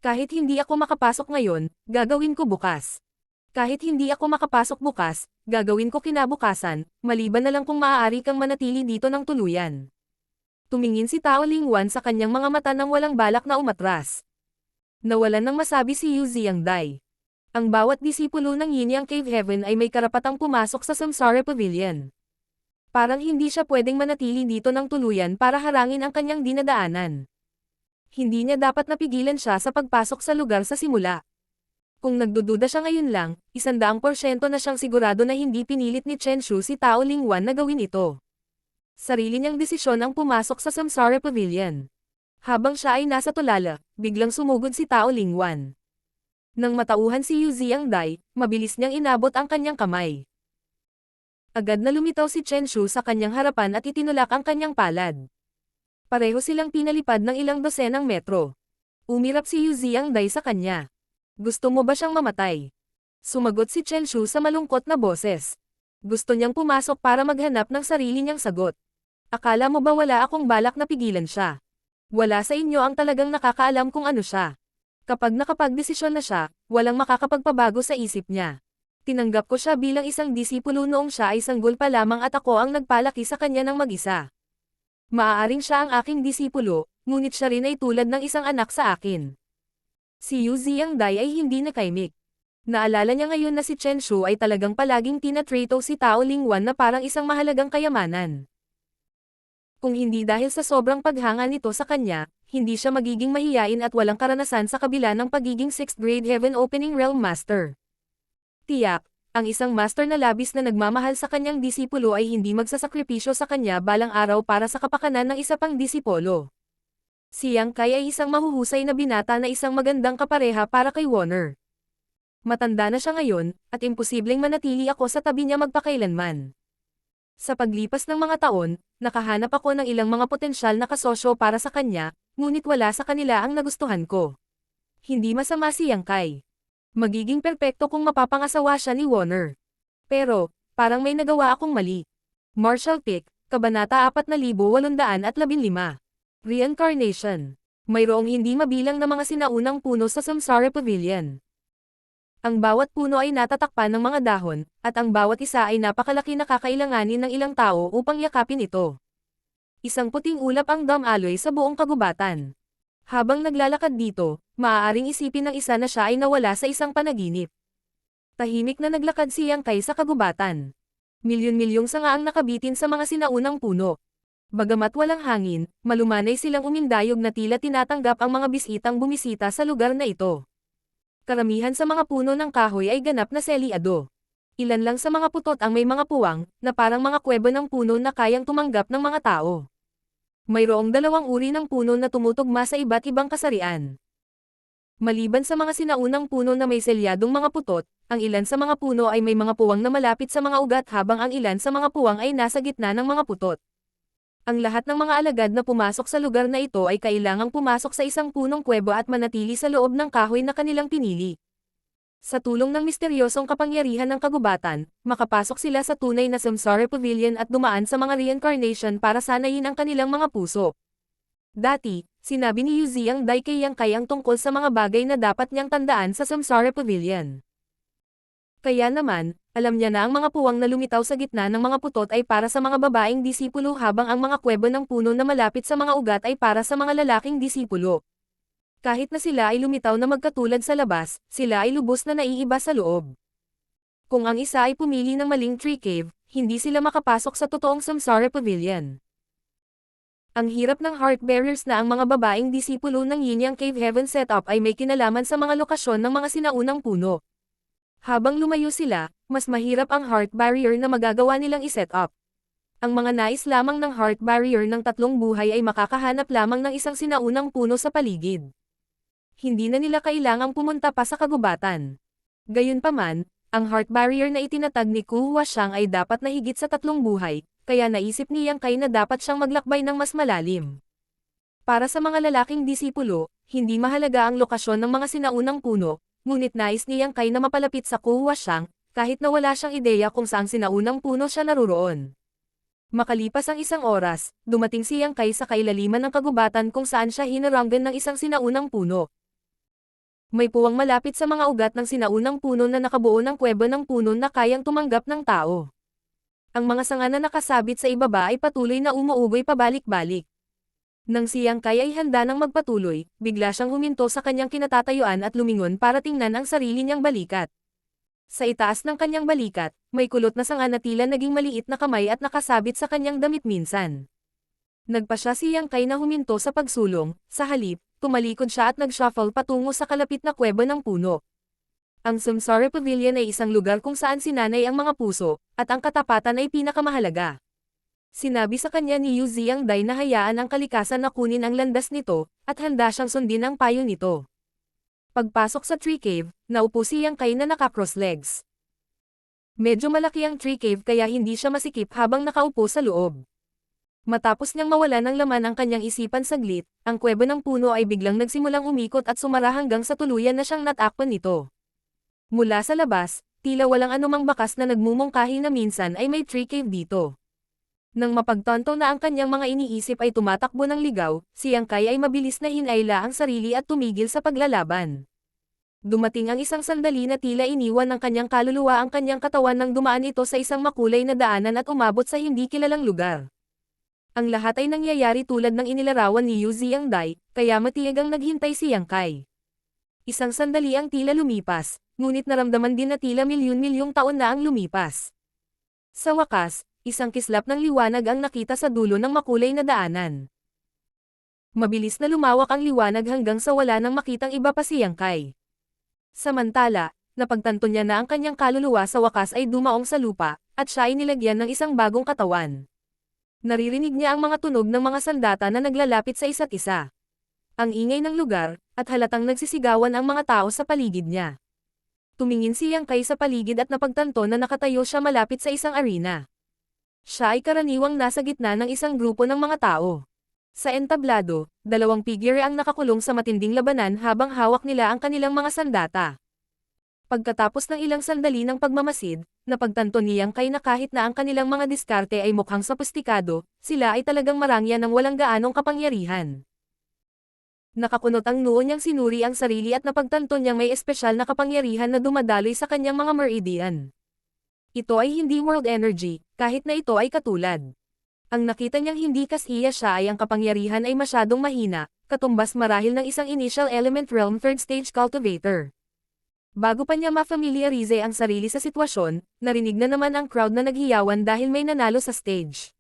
Kahit hindi ako makapasok ngayon, gagawin ko bukas. Kahit hindi ako makapasok bukas, gagawin ko kinabukasan, maliban na lang kung maaari kang manatili dito ng tuluyan. Tumingin si Tao Lingwan sa kanyang mga mata nang walang balak na umatras. Nawalan ng masabi si Yu Ziangdai. Ang bawat disipulo ng Yinyang Cave Heaven ay may karapatang pumasok sa Samsara Pavilion. Parang hindi siya pwedeng manatili dito ng tuluyan para harangin ang kanyang dinadaanan. Hindi niya dapat napigilan siya sa pagpasok sa lugar sa simula. Kung nagdududa siya ngayon lang, 100% na siyang sigurado na hindi pinilit ni Chen Shu si Tao Lingwan na gawin ito. Sarili niyang desisyon ang pumasok sa Samsara Pavilion. Habang siya ay nasa tulala, biglang sumugod si Tao Lingwan. Nang matauhan si Yu Ziangdai, mabilis niyang inabot ang kanyang kamay. Agad na lumitaw si Chen Shu sa kanyang harapan at itinulak ang kanyang palad. Pareho silang pinalipad ng ilang dosenang metro. Umirap si Yu Ziangdai sa kanya. Gusto mo ba siyang mamatay? Sumagot si Chen Shu sa malungkot na boses. Gusto niyang pumasok para maghanap ng sarili niyang sagot. Akala mo ba wala akong balak na pigilan siya? Wala sa inyo ang talagang nakakaalam kung ano siya. Kapag nakapagdesisyon na siya, walang makakapagpabago sa isip niya. Tinanggap ko siya bilang isang disipulo noong siya ay sanggol pa lamang at ako ang nagpalaki sa kanya ng mag-isa. Maaaring siya ang aking disipulo, ngunit siya rin ay tulad ng isang anak sa akin. Si Yu Ziangdai ay hindi nakaimik. Naalala niya ngayon na si Chen Shu ay talagang palaging tinatrato si Tao Lingwan na parang isang mahalagang kayamanan. Kung hindi dahil sa sobrang paghanga nito sa kanya, hindi siya magiging mahiyain at walang karanasan sa kabila ng pagiging 6th grade Heaven Opening Realm Master. Tiyak, ang isang master na labis na nagmamahal sa kanyang disipulo ay hindi magsasakripisyo sa kanya balang araw para sa kapakanan ng isa pang disipulo. Si Yang Kai ay isang mahuhusay na binata na isang magandang kapareha para kay Warner. Matanda na siya ngayon, at imposibleng manatili ako sa tabi niya magpakailanman. Sa paglipas ng mga taon, nakahanap ako ng ilang mga potensyal na kasosyo para sa kanya, ngunit wala sa kanila ang nagustuhan ko. Hindi masama si Yang Kai. Magiging perpekto kung mapapangasawa siya ni Warner. Pero, parang may nagawa akong mali. Marshall Pick, Kabanata 4815. Reincarnation. Mayroong hindi mabilang na mga sinaunang puno sa Samsara Pavilion. Ang bawat puno ay natatakpan ng mga dahon, at ang bawat isa ay napakalaki na kakailanganin ng ilang tao upang yakapin ito. Isang puting ulap ang dam-aloy sa buong kagubatan. Habang naglalakad dito, maaaring isipin ng isa na siya ay nawala sa isang panaginip. Tahimik na naglakad si Yang Kai sa kagubatan. Milyon-milyong sanga ang nakabitin sa mga sinaunang puno. Bagamat walang hangin, malumanay silang umindayog na tila tinatanggap ang mga bisitang bumisita sa lugar na ito. Karamihan sa mga puno ng kahoy ay ganap na selyado. Ilan lang sa mga putot ang may mga puwang, na parang mga kuweba ng puno na kayang tumanggap ng mga tao. Mayroong 2 uri ng puno na tumutugma sa iba't ibang kasarian. Maliban sa mga sinaunang puno na may selyadong mga putot, ang ilan sa mga puno ay may mga puwang na malapit sa mga ugat habang ang ilan sa mga puwang ay nasa gitna ng mga putot. Ang lahat ng mga alagad na pumasok sa lugar na ito ay kailangang pumasok sa isang punong kuweba at manatili sa loob ng kahoy na kanilang pinili. Sa tulong ng misteryosong kapangyarihan ng kagubatan, makapasok sila sa tunay na Samsara Pavilion at dumaan sa mga reincarnation para sanayin ang kanilang mga puso. Dati, sinabi ni Yu Ziangdai kay Yang Kai ang tungkol sa mga bagay na dapat niyang tandaan sa Samsara Pavilion. Kaya naman, alam niya na ang mga puwang na lumitaw sa gitna ng mga putot ay para sa mga babaeng disipulo habang ang mga kuweba ng puno na malapit sa mga ugat ay para sa mga lalaking disipulo. Kahit na sila ay lumitaw na magkatulad sa labas, sila ay lubos na naiiba sa loob. Kung ang isa ay pumili ng maling tree cave, hindi sila makapasok sa totoong Samsara Pavilion. Ang hirap ng heart barriers na ang mga babaeng disipulo ng Yinyang Cave Heaven setup ay may kinalaman sa mga lokasyon ng mga sinaunang puno. Habang lumayo sila, mas mahirap ang heart barrier na magagawa nilang iset up. Ang mga nais lamang ng heart barrier ng 3 buhay ay makakahanap lamang ng isang sinaunang puno sa paligid. Hindi na nila kailangang pumunta pa sa kagubatan. Gayunpaman, ang heart barrier na itinatag ni Ku Huashang ay dapat na higit sa 3 buhay, kaya naisip ni Yang Kai na dapat siyang maglakbay ng mas malalim. Para sa mga lalaking disipulo, hindi mahalaga ang lokasyon ng mga sinaunang puno, ngunit nais ni Yang Kai na mapalapit sa Ku Huashang, kahit na wala siyang ideya kung saang sinaunang puno siya naruroon. Makalipas ang 1 oras, dumating si Yang Kai sa kailaliman ng kagubatan kung saan siya hinaranggan ng isang sinaunang puno. May puwang malapit sa mga ugat ng sinaunang puno na nakabuo ng kuweba ng puno na kayang tumanggap ng tao. Ang mga sanga na nakasabit sa ibaba ay patuloy na umuugoy pabalik-balik. Nang si Yang Kai ay handa ng magpatuloy, bigla siyang huminto sa kanyang kinatatayuan at lumingon para tingnan ang sarili niyang balikat. Sa itaas ng kanyang balikat, may kulot na sanga na tila naging maliit na kamay at nakasabit sa kanyang damit minsan. Nagpa siya si Yang Kai na huminto sa pagsulong, sa halip, tumalikod siya at nag-shuffle patungo sa kalapit na kuweba ng puno. Ang Samsara Pavilion ay isang lugar kung saan sinanay ang mga puso, at ang katapatan ay pinakamahalaga. Sinabi sa kanya ni Yu Ziyangdai na hayaan ang kalikasan na kunin ang landas nito, at handa siyang sundin ang payo nito. Pagpasok sa tree cave, naupo si Yang Kai na naka-cross legs. Medyo malaki ang tree cave kaya hindi siya masikip habang nakaupo sa loob. Matapos niyang mawala ng laman ang kanyang isipan saglit, ang kuweba ng puno ay biglang nagsimulang umikot at sumara hanggang sa tuluyan na siyang natakpan nito. Mula sa labas, tila walang anumang bakas na nagmumungkahi na minsan ay may tree cave dito. Nang mapagtanto na ang kanyang mga iniisip ay tumatakbo ng ligaw, si Yang Kai ay mabilis na hinayla ang sarili at tumigil sa paglalaban. Dumating ang isang sandali na tila iniwan ng kanyang kaluluwa ang kanyang katawan nang dumaan ito sa isang makulay na daanan at umabot sa hindi kilalang lugar. Ang lahat ay nangyayari tulad ng inilarawan ni Yu Ziyangdai, kaya matiyagang naghintay si Yang Kai. Isang sandali ang tila lumipas, ngunit naramdaman din na tila milyon-milyong taon na ang lumipas. Sa wakas, isang kislap ng liwanag ang nakita sa dulo ng makulay na daanan. Mabilis na lumawak ang liwanag hanggang sa wala nang makitang iba pa si Yang Kai. Samantala, napagtanto niya na ang kanyang kaluluwa sa wakas ay dumaong sa lupa, at siya ay nilagyan ng isang bagong katawan. Naririnig niya ang mga tunog ng mga sandata na naglalapit sa isa't isa. Ang ingay ng lugar, at halatang nagsisigawan ang mga tao sa paligid niya. Tumingin si Yang Kai sa paligid at napagtanto na nakatayo siya malapit sa isang arena. Siya ay karaniwang nasa gitna ng isang grupo ng mga tao. Sa entablado, dalawang figure ang nakakulong sa matinding labanan habang hawak nila ang kanilang mga sandata. Pagkatapos ng ilang sandali ng pagmamasid, napagtanto ni Yang Kai na kahit na ang kanilang mga diskarte ay mukhang sophisticado, sila ay talagang marangya ng walang gaanong kapangyarihan. Nakakunot ang noo niyang sinuri ang sarili at napagtanto niyang may espesyal na kapangyarihan na dumadaloy sa kanyang mga meridian. Ito ay hindi world energy, kahit na ito ay katulad. Ang nakita niyang hindi kasiya siya ay ang kapangyarihan ay masyadong mahina, katumbas marahil ng isang initial element realm third stage cultivator. Bago pa niya ma-familiarize ang sarili sa sitwasyon, narinig na naman ang crowd na naghiyawan dahil may nanalo sa stage.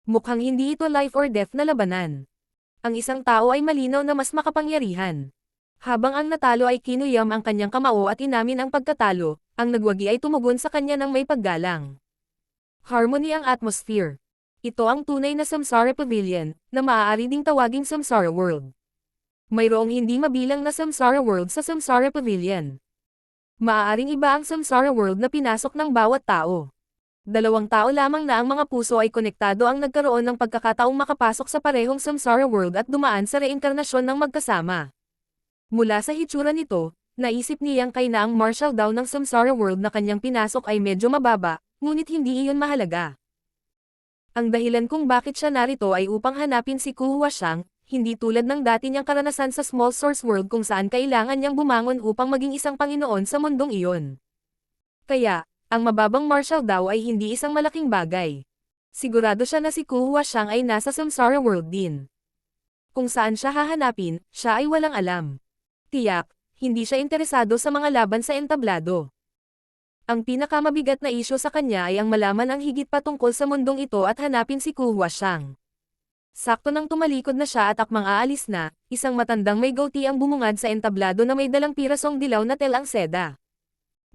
Mukhang hindi ito life or death na labanan. Ang isang tao ay malinaw na mas makapangyarihan. Habang ang natalo ay kinuyam ang kanyang kamao at inamin ang pagkatalo, ang nagwagi ay tumugon sa kanya ng may paggalang. Harmony ang atmosphere. Ito ang tunay na Samsara Pavilion, na maaari ding tawaging Samsara World. Mayroong hindi mabilang na Samsara World sa Samsara Pavilion. Maaaring iba ang Samsara World na pinasok ng bawat tao. Dalawang tao lamang na ang mga puso ay konektado ang nagkaroon ng pagkakataong makapasok sa parehong Samsara World at dumaan sa reinkarnasyon ng magkasama. Mula sa hitsura nito, naisip ni Yang Kai na ang martial daw ng Samsara World na kanyang pinasok ay medyo mababa, ngunit hindi iyon mahalaga. Ang dahilan kung bakit siya narito ay upang hanapin si Ku Huashang, hindi tulad ng dati niyang karanasan sa Small Source World kung saan kailangan niyang bumangon upang maging isang Panginoon sa mundong iyon. Kaya, ang mababang martial daw ay hindi isang malaking bagay. Sigurado siya na si Ku Huashang ay nasa Samsara World din. Kung saan siya hahanapin, siya ay walang alam. Tiyak, hindi siya interesado sa mga laban sa entablado. Ang pinakamabigat na isyu sa kanya ay ang malaman ang higit pa tungkol sa mundong ito at hanapin si Ku Huashang. Sakto nang tumalikod na siya at akmang aalis na, isang matandang may goatee ang bumungad sa entablado na may dalang pirasong dilaw na telang seda.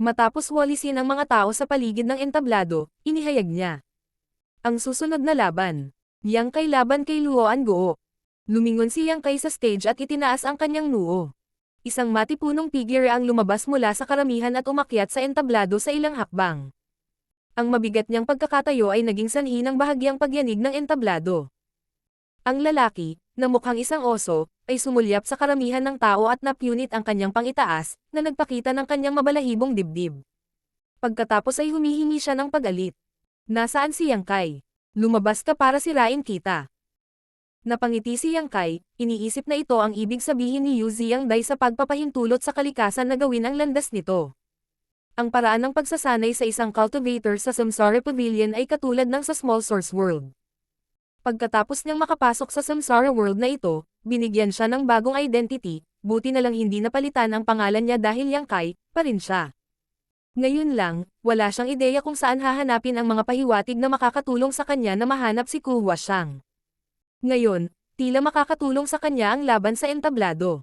Matapos walisin ang mga tao sa paligid ng entablado, inihayag niya. Ang susunod na laban. Yang Kai laban kay Luoan Guo. Lumingon si Yang Kai sa stage at itinaas ang kanyang noo. Isang matipunong figure ang lumabas mula sa karamihan at umakyat sa entablado sa ilang hakbang. Ang mabigat niyang pagkakatayo ay naging sanhi ng bahagyang pagyanig ng entablado. Ang lalaki, na mukhang isang oso, ay sumulyap sa karamihan ng tao at napunit ang kanyang pangitaas, na nagpakita ng kanyang mabalahibong dibdib. Pagkatapos ay humihingi siya ng pag-alit. Nasaan si Yang Kai? Lumabas ka para sirain kita. Napangiti si Yang Kai, iniisip na ito ang ibig sabihin ni Yu Ziyangdai sa pagpapahintulot sa kalikasan na gawin ang landas nito. Ang paraan ng pagsasanay sa isang cultivator sa Samsara Pavilion ay katulad ng sa Small Source World. Pagkatapos niyang makapasok sa Samsara World na ito, binigyan siya ng bagong identity, buti na lang hindi napalitan ang pangalan niya dahil Yang Kai pa rin siya. Ngayon lang, wala siyang ideya kung saan hahanapin ang mga pahiwatig na makakatulong sa kanya na mahanap si Ku Huaxiang. Ngayon, tila makakatulong sa kanya ang laban sa entablado.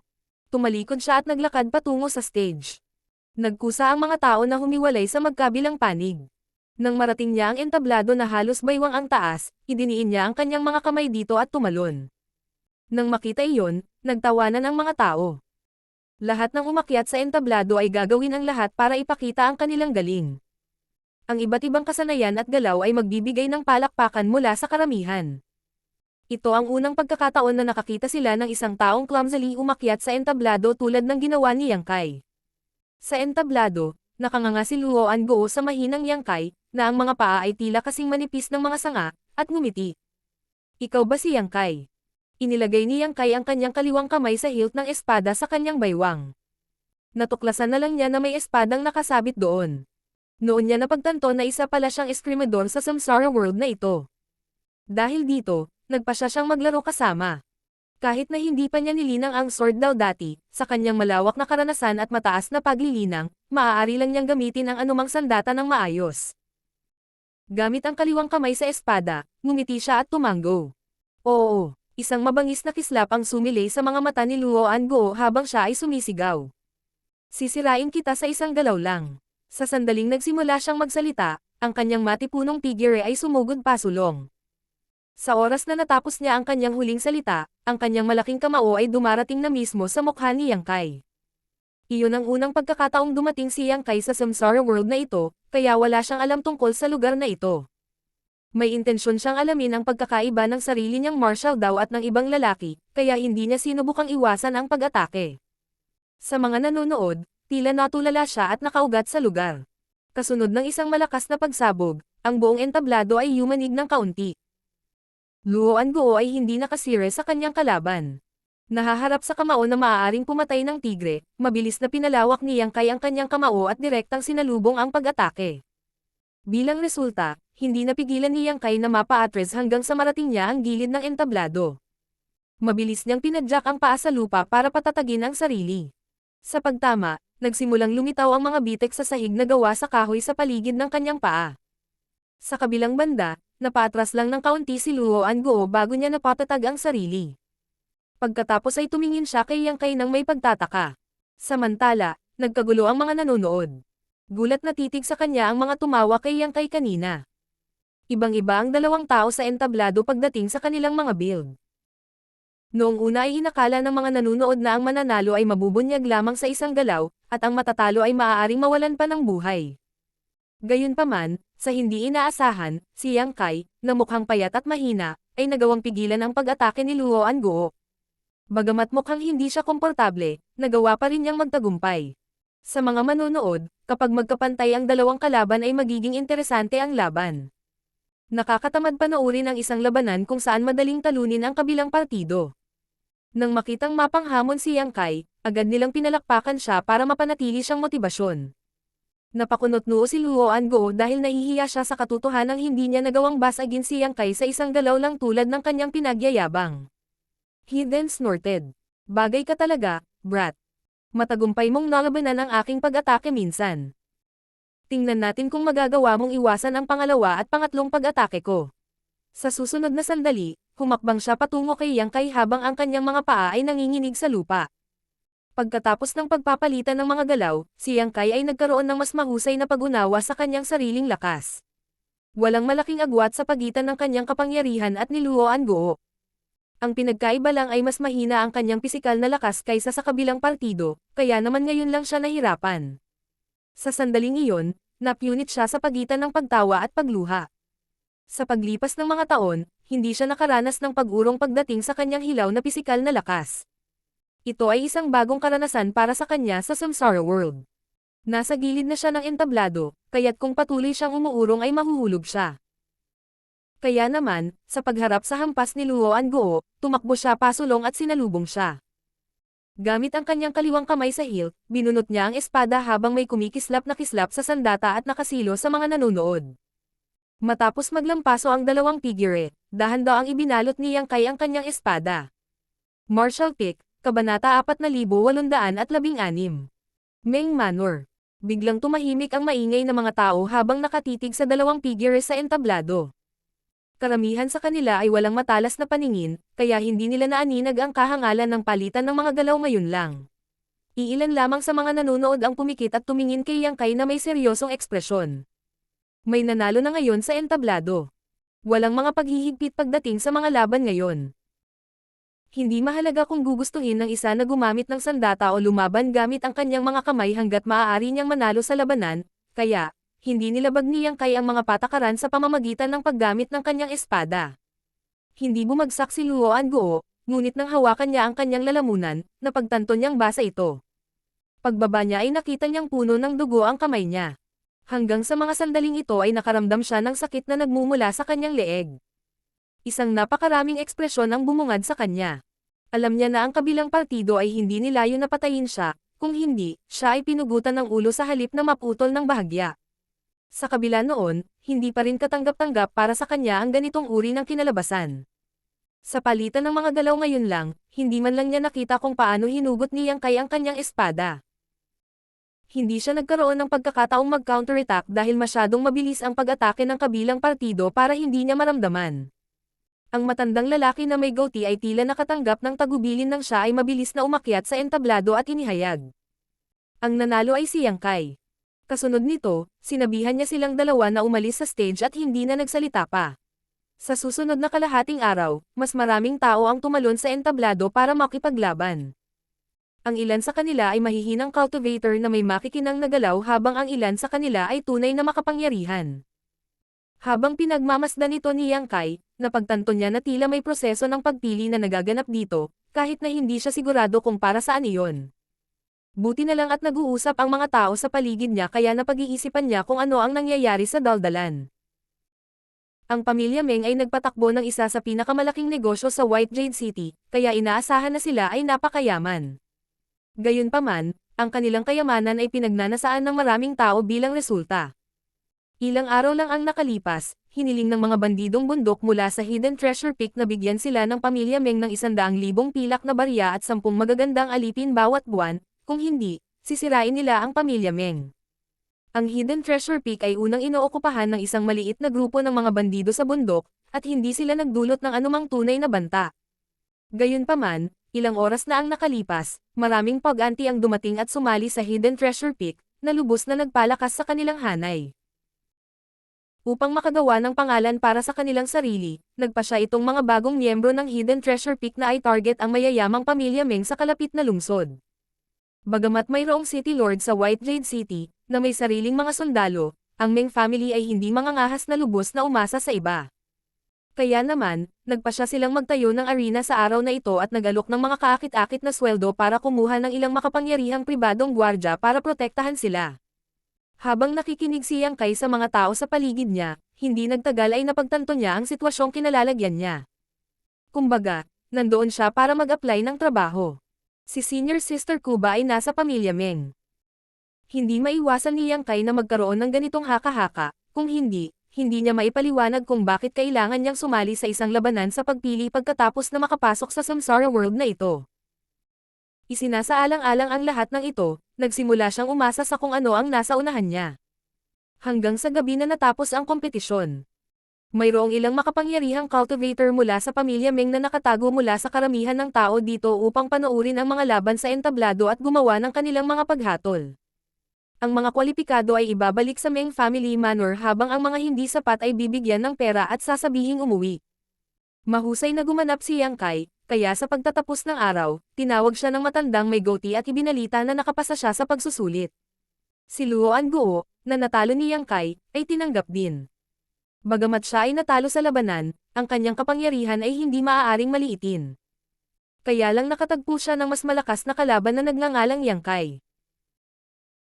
Tumalikod siya at naglakad patungo sa stage. Nagkusa ang mga tao na humiwalay sa magkabilang panig. Nang marating niya ang entablado na halos baywang ang taas, idiniin niya ang kanyang mga kamay dito at tumalon. Nang makita iyon, nagtawanan ang mga tao. Lahat ng umakyat sa entablado ay gagawin ang lahat para ipakita ang kanilang galing. Ang iba't ibang kasanayan at galaw ay magbibigay ng palakpakan mula sa karamihan. Ito ang unang pagkakataon na nakakita sila ng isang taong clumsily umakyat sa entablado tulad ng ginawa ni Yang Kai. Sa entablado, nakanganga si Luoan Guo sa mahinang Yang Kai, na ang mga paa ay tila kasing manipis ng mga sanga, at ngumiti. Ikaw ba si Yang Kai? Inilagay ni Yang Kai ang kanyang kaliwang kamay sa hilt ng espada sa kanyang baywang. Natuklasan na lang niya na may espadang nakasabit doon. Noon niya napagtanto na isa pala siyang eskrimador sa Samsara World na ito. Dahil dito, nagpasya siyang maglaro kasama. Kahit na hindi pa niya nilinang ang sword daw dati, sa kanyang malawak na karanasan at mataas na paglilinang, maaari lang niyang gamitin ang anumang sandata ng maayos. Gamit ang kaliwang kamay sa espada, ngumiti siya at tumango. Oo, isang mabangis na kislap ang sumilay sa mga mata ni Luoan Guo habang siya ay sumisigaw. Sisirain kita sa isang galaw lang. Sa sandaling nagsimula siyang magsalita, ang kanyang matipunong figure ay sumugod pasulong. Sa oras na natapos niya ang kanyang huling salita, ang kanyang malaking kamao ay dumarating na mismo sa mukha ni Yang Kai. Iyon ang unang pagkakataong dumating si Yang Kai sa Samsara World na ito, kaya wala siyang alam tungkol sa lugar na ito. May intensyon siyang alamin ang pagkakaiba ng sarili niyang martial daw at ng ibang lalaki, kaya hindi niya sinubukang iwasan ang pag-atake. Sa mga nanonood, tila natulala siya at nakaugat sa lugar. Kasunod ng isang malakas na pagsabog, ang buong entablado ay yumanig ng kaunti. Luoan Guo ay hindi nakasire sa kanyang kalaban. Nahaharap sa kamao na maaaring pumatay ng tigre, mabilis na pinalawak ni Yang Kai ang kanyang kamao at direktang sinalubong ang pag-atake. Bilang resulta, hindi napigilan ni Yang Kai na mapa-atres hanggang sa marating niya ang gilid ng entablado. Mabilis niyang pinadyak ang paa sa lupa para patatagin ang sarili. Sa pagtama, nagsimulang lumitaw ang mga bitek sa sahig na gawa sa kahoy sa paligid ng kanyang paa. Sa kabilang banda, napaatras lang ng kaunti si Luoan Guo bago niya napatatag ang sarili. Pagkatapos ay tumingin siya kay Yang Kai nang may pagtataka. Samantala, nagkagulo ang mga nanonood. Gulat na titig sa kanya ang mga tumawa kay Yang Kai kanina. Ibang-iba ang dalawang tao sa entablado pagdating sa kanilang mga build. Noong una ay inakala ng mga nanonood na ang mananalo ay mabubunyag lamang sa isang galaw, at ang matatalo ay maaaring mawalan pa ng buhay. Gayunpaman, sa hindi inaasahan, si Yang Kai, na mukhang payat at mahina, ay nagawang pigilan ang pag-atake ni Luoan Guo. Bagamat mukhang hindi siya komportable, nagawa pa rin niyang magtagumpay. Sa mga manonood, kapag magkapantay ang dalawang kalaban ay magiging interesante ang laban. Nakakatamad panoorin ang isang labanan kung saan madaling talunin ang kabilang partido. Nang makitang mapanghamon si Yang Kai, agad nilang pinalakpakan siya para mapanatili siyang motibasyon. Napakunot-noo si Luoan Guo dahil nahihiya siya sa katotohanang hindi niya nagawang basagin si Yang Kai sa isang galaw lang tulad ng kanyang pinagyayabang. He then snorted. Bagay ka talaga, brat. Matagumpay mong nalabanan ang aking pag-atake minsan. Tingnan natin kung magagawa mong iwasan ang pangalawa at pangatlong pag-atake ko. Sa susunod na sandali, humakbang siya patungo kay Yang Kai habang ang kanyang mga paa ay nanginginig sa lupa. Pagkatapos ng pagpapalitan ng mga galaw, si Yang Kai ay nagkaroon ng mas mahusay na pag-unawa sa kanyang sariling lakas. Walang malaking agwat sa pagitan ng kanyang kapangyarihan at ni Luoan Guo. Ang pinagkaiba lang ay mas mahina ang kanyang pisikal na lakas kaysa sa kabilang partido, kaya naman ngayon lang siya nahirapan. Sa sandaling iyon, napunit siya sa pagitan ng pagtawa at pagluha. Sa paglipas ng mga taon, hindi siya nakaranas ng pag-urong pagdating sa kanyang hilaw na pisikal na lakas. Ito ay isang bagong karanasan para sa kanya sa Samsara World. Nasa gilid na siya ng entablado, kaya't kung patuloy siyang umuurong ay mahuhulog siya. Kaya naman, sa pagharap sa hampas ni Luo Anguo, tumakbo siya pasulong at sinalubong siya. Gamit ang kanyang kaliwang kamay sa hilt, binunot niya ang espada habang may kumikislap na kislap sa sandata at nakasilo sa mga nanonood. Matapos maglampaso ang dalawang figure, dahan daw ang ibinalot ni Yang Kai ang kanyang espada. Martial Pick, Kabanata 4816. Meng Manor. Biglang tumahimik ang maingay na mga tao habang nakatitig sa dalawang figure sa entablado. Karamihan sa kanila ay walang matalas na paningin, kaya hindi nila naaninag ang kahangalan ng palitan ng mga galaw ngayon lang. Iilan lamang sa mga nanonood ang pumikit at tumingin kay Yang Kai na may seryosong ekspresyon. May nanalo na ngayon sa entablado. Walang mga paghihigpit pagdating sa mga laban ngayon. Hindi mahalaga kung gugustuhin ng isa na gumamit ng sandata o lumaban gamit ang kanyang mga kamay hanggat maaari niyang manalo sa labanan, kaya, hindi nilabag ni Yang Kai ang mga patakaran sa pamamagitan ng paggamit ng kanyang espada. Hindi bumagsak si Luo Anguo, ngunit nang hawakan niya ang kanyang lalamunan, napagtanto niyang basa ito. Pagbaba niya ay nakita niyang puno ng dugo ang kamay niya. Hanggang sa mga sandaling ito ay nakaramdam siya ng sakit na nagmumula sa kanyang leeg. Isang napakaraming ekspresyon ang bumungad sa kanya. Alam niya na ang kabilang partido ay hindi nilayo na patayin siya, kung hindi, siya ay pinugutan ng ulo sa halip na maputol ng bahagya. Sa kabila noon, hindi pa rin katanggap-tanggap para sa kanya ang ganitong uri ng kinalabasan. Sa palitan ng mga galaw ngayon lang, hindi man lang niya nakita kung paano hinugot ni Yang Kai ang kanyang espada. Hindi siya nagkaroon ng pagkakataong mag-counterattack dahil masyadong mabilis ang pag-atake ng kabilang partido para hindi niya maramdaman. Ang matandang lalaki na may goatee ay tila nakatanggap ng tagubilin nang siya ay mabilis na umakyat sa entablado at inihayag. Ang nanalo ay si Yang Kai. Kasunod nito, sinabihan niya silang dalawa na umalis sa stage at hindi na nagsalita pa. Sa susunod na kalahating araw, mas maraming tao ang tumalon sa entablado para makipaglaban. Ang ilan sa kanila ay mahihinang cultivator na may makikinang na galaw habang ang ilan sa kanila ay tunay na makapangyarihan. Habang pinagmamasdan nito ni Yang Kai, napagtanto niya na tila may proseso ng pagpili na nagaganap dito, kahit na hindi siya sigurado kung para saan iyon. Buti na lang at nag-uusap ang mga tao sa paligid niya kaya napag-iisipan niya kung ano ang nangyayari sa daldalan. Ang pamilya Meng ay nagpatakbo ng isa sa pinakamalaking negosyo sa White Jade City, kaya inaasahan na sila ay napakayaman. Gayunpaman, ang kanilang kayamanan ay pinagnanasaan ng maraming tao bilang resulta. Ilang araw lang ang nakalipas, hiniling ng mga bandidong bundok mula sa Hidden Treasure Peak na bigyan sila ng pamilya Meng ng 100,000 pilak na barya at 10 magagandang alipin bawat buwan, kung hindi, sisirain nila ang pamilya Meng. Ang Hidden Treasure Peak ay unang inookupahan ng isang maliit na grupo ng mga bandido sa bundok, at hindi sila nagdulot ng anumang tunay na banta. Gayunpaman, ilang oras na ang nakalipas, maraming pag-anti ang dumating at sumali sa Hidden Treasure Peak, na lubos na nagpalakas sa kanilang hanay. Upang makagawa ng pangalan para sa kanilang sarili, nagpa siya itong mga bagong miyembro ng Hidden Treasure Peak na ay target ang mayayamang pamilya Meng sa kalapit na lungsod. Bagamat mayroong City Lord sa White Jade City, na may sariling mga sundalo, ang Meng family ay hindi mangangahas na lubos na umasa sa iba. Kaya naman, nagpasya silang magtayo ng arena sa araw na ito at nag-alok ng mga kaakit-akit na sweldo para kumuha ng ilang makapangyarihang pribadong gwardya para protektahan sila. Habang nakikinig si Yang Kai sa mga tao sa paligid niya, hindi nagtagal ay napagtanto niya ang sitwasyong kinalalagyan niya. Kumbaga, nandoon siya para mag-apply ng trabaho. Si Senior Sister Kuba ay nasa pamilya Meng. Hindi maiwasan ni Yang Kai na magkaroon ng ganitong haka-haka, kung hindi niya maipaliwanag kung bakit kailangan niyang sumali sa isang labanan sa pagpili pagkatapos na makapasok sa Samsara World na ito. Isinasaalang-alang ang lahat ng ito, nagsimula siyang umasa sa kung ano ang nasa unahan niya. Hanggang sa gabi na natapos ang kompetisyon. Mayroong ilang makapangyarihang cultivator mula sa pamilya Meng na nakatago mula sa karamihan ng tao dito upang panoorin ang mga laban sa entablado at gumawa ng kanilang mga paghatol. Ang mga kwalipikado ay ibabalik sa Meng Family Manor habang ang mga hindi sapat ay bibigyan ng pera at sasabihing umuwi. Mahusay na gumanap si Yang Kai, kaya sa pagtatapos ng araw, tinawag siya ng matandang may goatee at ibinalita na nakapasa siya sa pagsusulit. Si Luo Anguo, na natalo ni Yang Kai, ay tinanggap din. Bagamat siya ay natalo sa labanan, ang kanyang kapangyarihan ay hindi maaaring maliitin. Kaya lang nakatagpo siya ng mas malakas na kalaban na nagngangalang Yang Kai.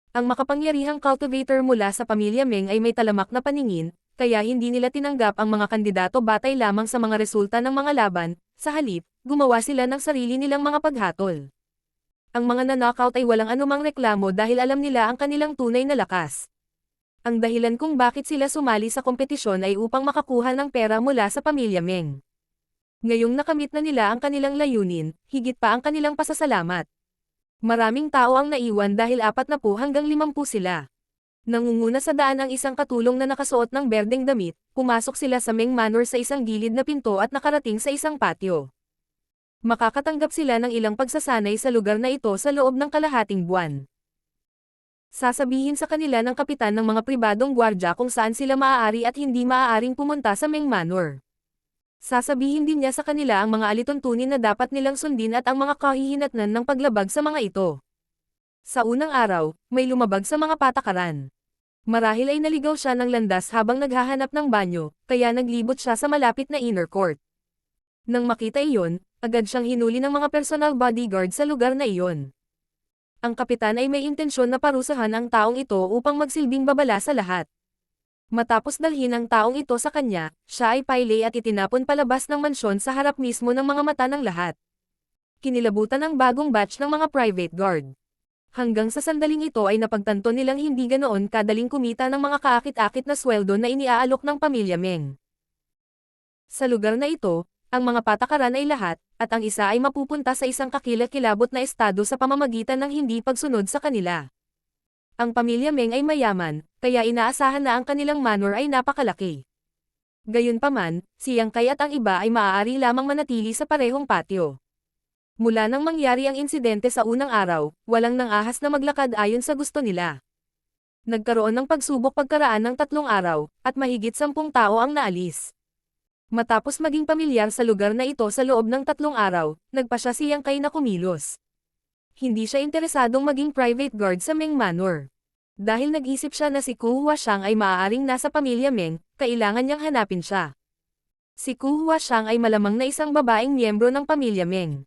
Ang makapangyarihang cultivator mula sa pamilya Meng ay may talamak na paningin, kaya hindi nila tinanggap ang mga kandidato batay lamang sa mga resulta ng mga laban, sa halip, gumawa sila ng sarili nilang mga paghatol. Ang mga na-knockout ay walang anumang reklamo dahil alam nila ang kanilang tunay na lakas. Ang dahilan kung bakit sila sumali sa kompetisyon ay upang makakuha ng pera mula sa pamilya Meng. Ngayong nakamit na nila ang kanilang layunin, higit pa ang kanilang pasasalamat. Maraming tao ang naiwan dahil 40 hanggang 50 sila. Nangunguna sa daan ang isang katulong na nakasuot ng berdeng damit, pumasok sila sa Meng Manor sa isang gilid na pinto at nakarating sa isang patio. Makakatanggap sila ng ilang pagsasanay sa lugar na ito sa loob ng kalahating buwan. Sasabihin sa kanila ng kapitan ng mga pribadong gwardya kung saan sila maaari at hindi maaaring pumunta sa Meng Manor. Sasabihin din niya sa kanila ang mga alituntunin na dapat nilang sundin at ang mga kahihinatnan ng paglabag sa mga ito. Sa unang araw, may lumabag sa mga patakaran. Marahil ay naligaw siya ng landas habang naghahanap ng banyo, kaya naglibot siya sa malapit na inner court. Nang makita iyon, agad siyang hinuli ng mga personal bodyguard sa lugar na iyon. Ang kapitan ay may intensyon na parusahan ang taong ito upang magsilbing babala sa lahat. Matapos dalhin ang taong ito sa kanya, siya ay pailay at itinapon palabas ng mansyon sa harap mismo ng mga mata ng lahat. Kinilabutan ang bagong batch ng mga private guard. Hanggang sa sandaling ito ay napagtanto nilang hindi ganoon kadaling kumita ng mga kaakit-akit na sweldo na iniaalok ng pamilya Meng. Sa lugar na ito, ang mga patakaran ay lahat, at ang isa ay mapupunta sa isang kakilakilabot na estado sa pamamagitan ng hindi pagsunod sa kanila. Ang pamilya Meng ay mayaman, kaya inaasahan na ang kanilang manor ay napakalaki. Gayunpaman, si Yang Kai at ang iba ay maaari lamang manatili sa parehong patio. Mula nang mangyari ang insidente sa unang araw, walang nangahas na maglakad ayon sa gusto nila. Nagkaroon ng pagsubok pagkaraan ng 3 araw, at mahigit 10 tao ang naalis. Matapos maging pamilyar sa lugar na ito sa loob ng 3 araw, nagpasya si Yang Kai na kumilos. Hindi siya interesadong maging private guard sa Meng Manor. Dahil nag-isip siya na si Ku Huashang ay maaaring nasa pamilya Meng, kailangan niyang hanapin siya. Si Ku Huashang ay malamang na isang babaeng miyembro ng pamilya Meng.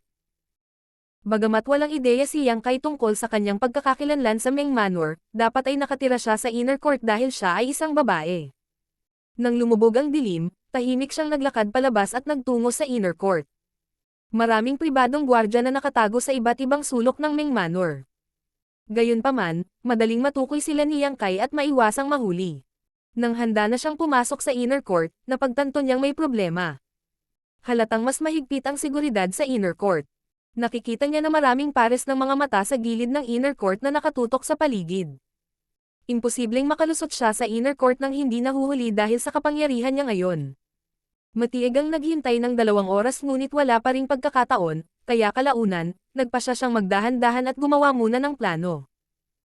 Bagamat walang ideya si Yang Kai tungkol sa kanyang pagkakakilanlan sa Meng Manor, dapat ay nakatira siya sa inner court dahil siya ay isang babae. Nang lumubog ang dilim, tahimik siyang naglakad palabas at nagtungo sa inner court. Maraming pribadong gwardya na nakatago sa iba't ibang sulok ng Meng Manor. Gayunpaman, madaling matukoy sila ni Yang Kai at maiwasang mahuli. Nang handa na siyang pumasok sa inner court, napagtanto niyang may problema. Halatang mas mahigpit ang seguridad sa inner court. Nakikita niya na maraming pares ng mga mata sa gilid ng inner court na nakatutok sa paligid. Imposibleng makalusot siya sa inner court nang hindi nahuhuli dahil sa kapangyarihan niya ngayon. Matiigang naghintay ng 2 oras ngunit wala pa ring pagkakataon, kaya kalaunan, nagpasya siyang magdahan-dahan at gumawa muna ng plano.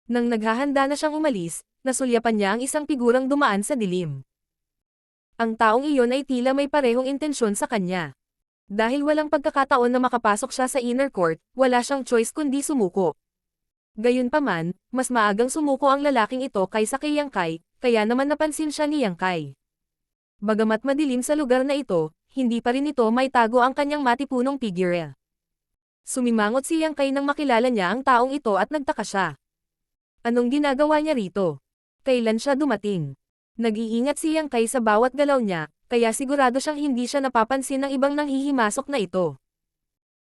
Nang naghahanda na siyang umalis, nasulyapan niya ang isang figurang dumaan sa dilim. Ang taong iyon ay tila may parehong intensyon sa kanya. Dahil walang pagkakataon na makapasok siya sa inner court, wala siyang choice kundi sumuko. Gayunpaman, mas maagang sumuko ang lalaking ito kaysa kay Yang Kai, kaya naman napansin siya ni Yang Kai. Bagamat madilim sa lugar na ito, hindi pa rin ito may tago ang kanyang matipunong figure. Sumimangot si Yang Kai nang makilala niya ang taong ito at nagtaka siya. Anong ginagawa niya rito? Kailan siya dumating? Nag-iingat si Yang Kai sa bawat galaw niya, kaya sigurado siyang hindi siya napapansin ng ibang nanghihimasok na ito.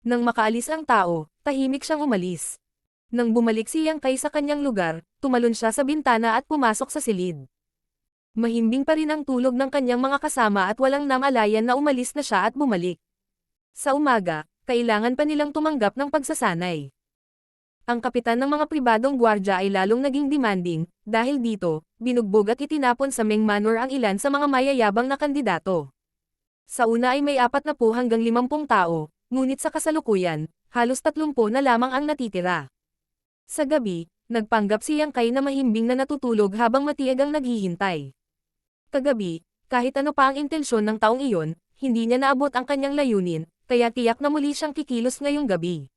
Nang makaalis ang tao, tahimik siyang umalis. Nang bumalik si Yang Kai sa kanyang lugar, tumalon siya sa bintana at pumasok sa silid. Mahimbing pa rin ang tulog ng kanyang mga kasama at walang namalayan na umalis na siya at bumalik. Sa umaga, kailangan pa nilang tumanggap ng pagsasanay. Ang kapitan ng mga pribadong gwardya ay lalong naging demanding, dahil dito, binugbog at itinapon sa Meng Manor ang ilan sa mga mayayabang na kandidato. Sa una ay may 40 hanggang 50 tao, ngunit sa kasalukuyan, halos 30 na lamang ang natitira. Sa gabi, nagpanggap si Yang Kai na mahimbing na natutulog habang matiyagang naghihintay. Kagabi, kahit ano pa ang intensyon ng taong iyon, hindi niya naabot ang kanyang layunin, kaya tiyak na muli siyang kikilos ngayong gabi.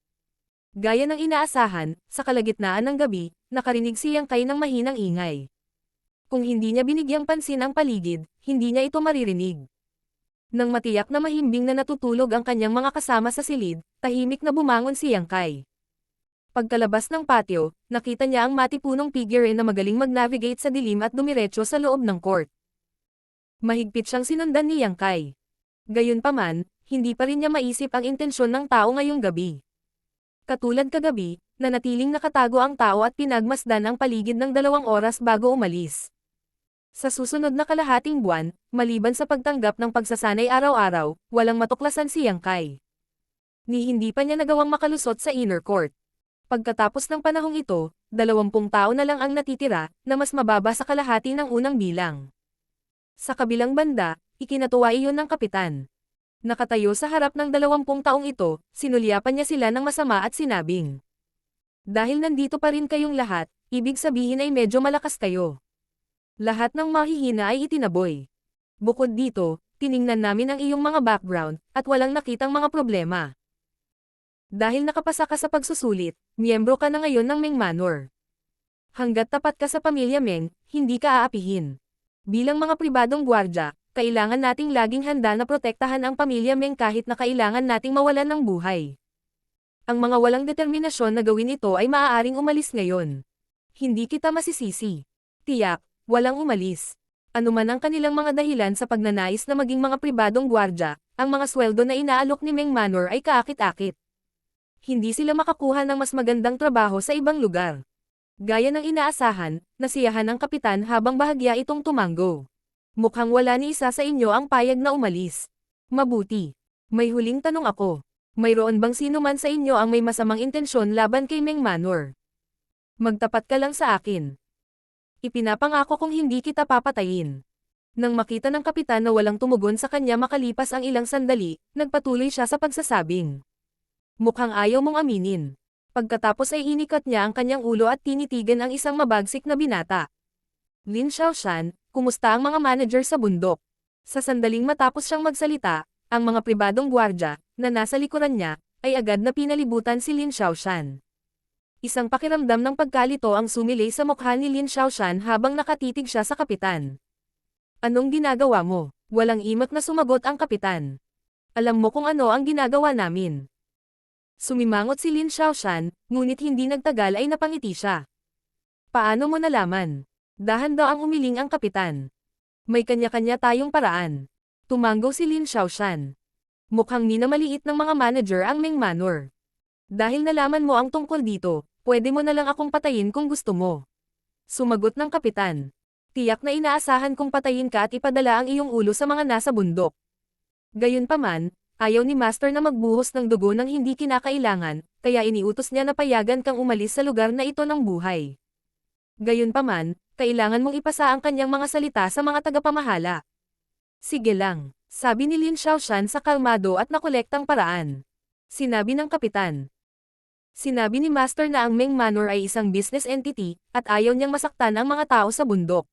Gaya ng inaasahan, sa kalagitnaan ng gabi, nakarinig si Yang Kai ng mahinang ingay. Kung hindi niya binigyang pansin ang paligid, hindi niya ito maririnig. Nang matiyak na mahimbing na natutulog ang kanyang mga kasama sa silid, tahimik na bumangon si Yang Kai. Pagkalabas ng patio, nakita niya ang matipunong figure na magaling mag-navigate sa dilim at dumiretso sa loob ng court. Mahigpit siyang sinundan ni Yang Kai. Gayunpaman, hindi pa rin niya maisip ang intensyon ng tao ngayong gabi. Katulad kagabi, nanatiling nakatago ang tao at pinagmasdan ang paligid ng 2 oras bago umalis. Sa susunod na kalahating buwan, maliban sa pagtanggap ng pagsasanay araw-araw, walang matuklasan si Yang Kai. Ni hindi pa niya nagawang makalusot sa inner court. Pagkatapos ng panahong ito, 20 tao na lang ang natitira, na mas mababa sa kalahati ng unang bilang. Sa kabilang banda, ikinatuwa iyon ng kapitan. Nakatayo sa harap ng 20 taong ito, sinulyapan niya sila ng masama at sinabing, "Dahil nandito pa rin kayong lahat, ibig sabihin ay medyo malakas kayo. Lahat ng mahihina ay itinaboy. Bukod dito, tiningnan namin ang iyong mga background, at walang nakitang mga problema. Dahil nakapasa ka sa pagsusulit, miyembro ka na ngayon ng Meng Manor. Hanggat tapat ka sa pamilya Meng, hindi ka aapihin. Bilang mga pribadong gwardya, kailangan nating laging handa na protektahan ang pamilya Meng kahit na kailangan nating mawalan ng buhay. Ang mga walang determinasyon na gawin ito ay maaaring umalis ngayon. Hindi kita masisisi. Tiyak, walang umalis. Anuman ang kanilang mga dahilan sa pagnanais na maging mga pribadong gwardya, ang mga sweldo na inaalok ni Meng Manor ay kaakit-akit. Hindi sila makakuha ng mas magandang trabaho sa ibang lugar. Gaya ng inaasahan, nasiyahan ang kapitan habang bahagya itong tumango. Mukhang wala ni isa sa inyo ang payag na umalis. Mabuti. May huling tanong ako. Mayroon bang sino man sa inyo ang may masamang intensyon laban kay Meng Manor? Magtapat ka lang sa akin. Ipinapangako kong hindi kita papatayin. Nang makita ng kapitan na walang tumugon sa kanya makalipas ang ilang sandali, nagpatuloy siya sa pagsasabing. Mukhang ayaw mong aminin. Pagkatapos ay inikat niya ang kanyang ulo at tinitigan ang isang mabagsik na binata. Lin Xiaoshan, kumusta ang mga manager sa bundok? Sa sandaling matapos siyang magsalita, ang mga pribadong gwardya, na nasa likuran niya, ay agad na pinalibutan si Lin Xiaoshan. Isang pakiramdam ng pagkalito ang sumilay sa mukha ni Lin Xiaoshan habang nakatitig siya sa kapitan. Anong ginagawa mo? Walang imak na sumagot ang kapitan. Alam mo kung ano ang ginagawa namin. Sumimangot si Lin Xiaoshan, ngunit hindi nagtagal ay napangiti siya. Paano mo nalaman? Dahan daw ang umiling ang kapitan. May kanya-kanya tayong paraan. Tumango si Lin Xiaoshan. Mukhang minamaliit ng mga manager ang Meng Manor. Dahil nalaman mo ang tungkol dito, pwede mo na lang akong patayin kung gusto mo. Sumagot ng kapitan. Tiyak na inaasahan kong patayin ka at ipadala ang iyong ulo sa mga nasa bundok. Gayunpaman, ayaw ni Master na magbuhos ng dugo ng hindi kinakailangan, kaya iniutos niya na payagan kang umalis sa lugar na ito ng buhay. Gayunpaman, kailangan mong ipasa ang kanyang mga salita sa mga tagapamahala. Sige lang, sabi ni Lin Xiaoshan sa kalmado at nakolektang paraan. Sinabi ng kapitan. Sinabi ni Master na ang Meng Manor ay isang business entity, at ayaw niyang masaktan ang mga tao sa bundok.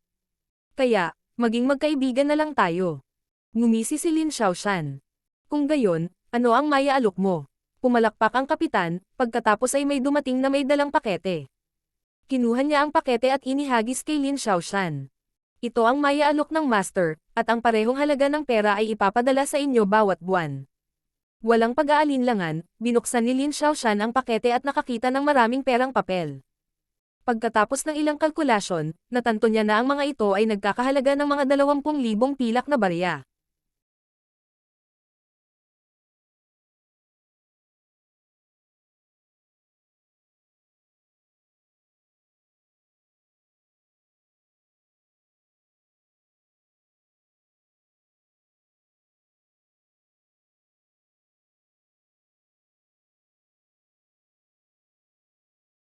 Kaya, maging magkaibigan na lang tayo. Ngumisi si Lin Xiaoshan. Kung gayon, ano ang maiaalok mo? Pumalakpak ang kapitan, pagkatapos ay may dumating na may dalang pakete. Kinuha niya ang pakete at inihagis kay Lin Xiaoshan. Ito ang maiaalok ng Master, at ang parehong halaga ng pera ay ipapadala sa inyo bawat buwan. Walang pag-aalinlangan, binuksan ni Lin Xiaoshan ang pakete at nakakita ng maraming perang papel. Pagkatapos ng ilang kalkulasyon, natanto niya na ang mga ito ay nagkakahalaga ng mga 20,000 pilak na barya.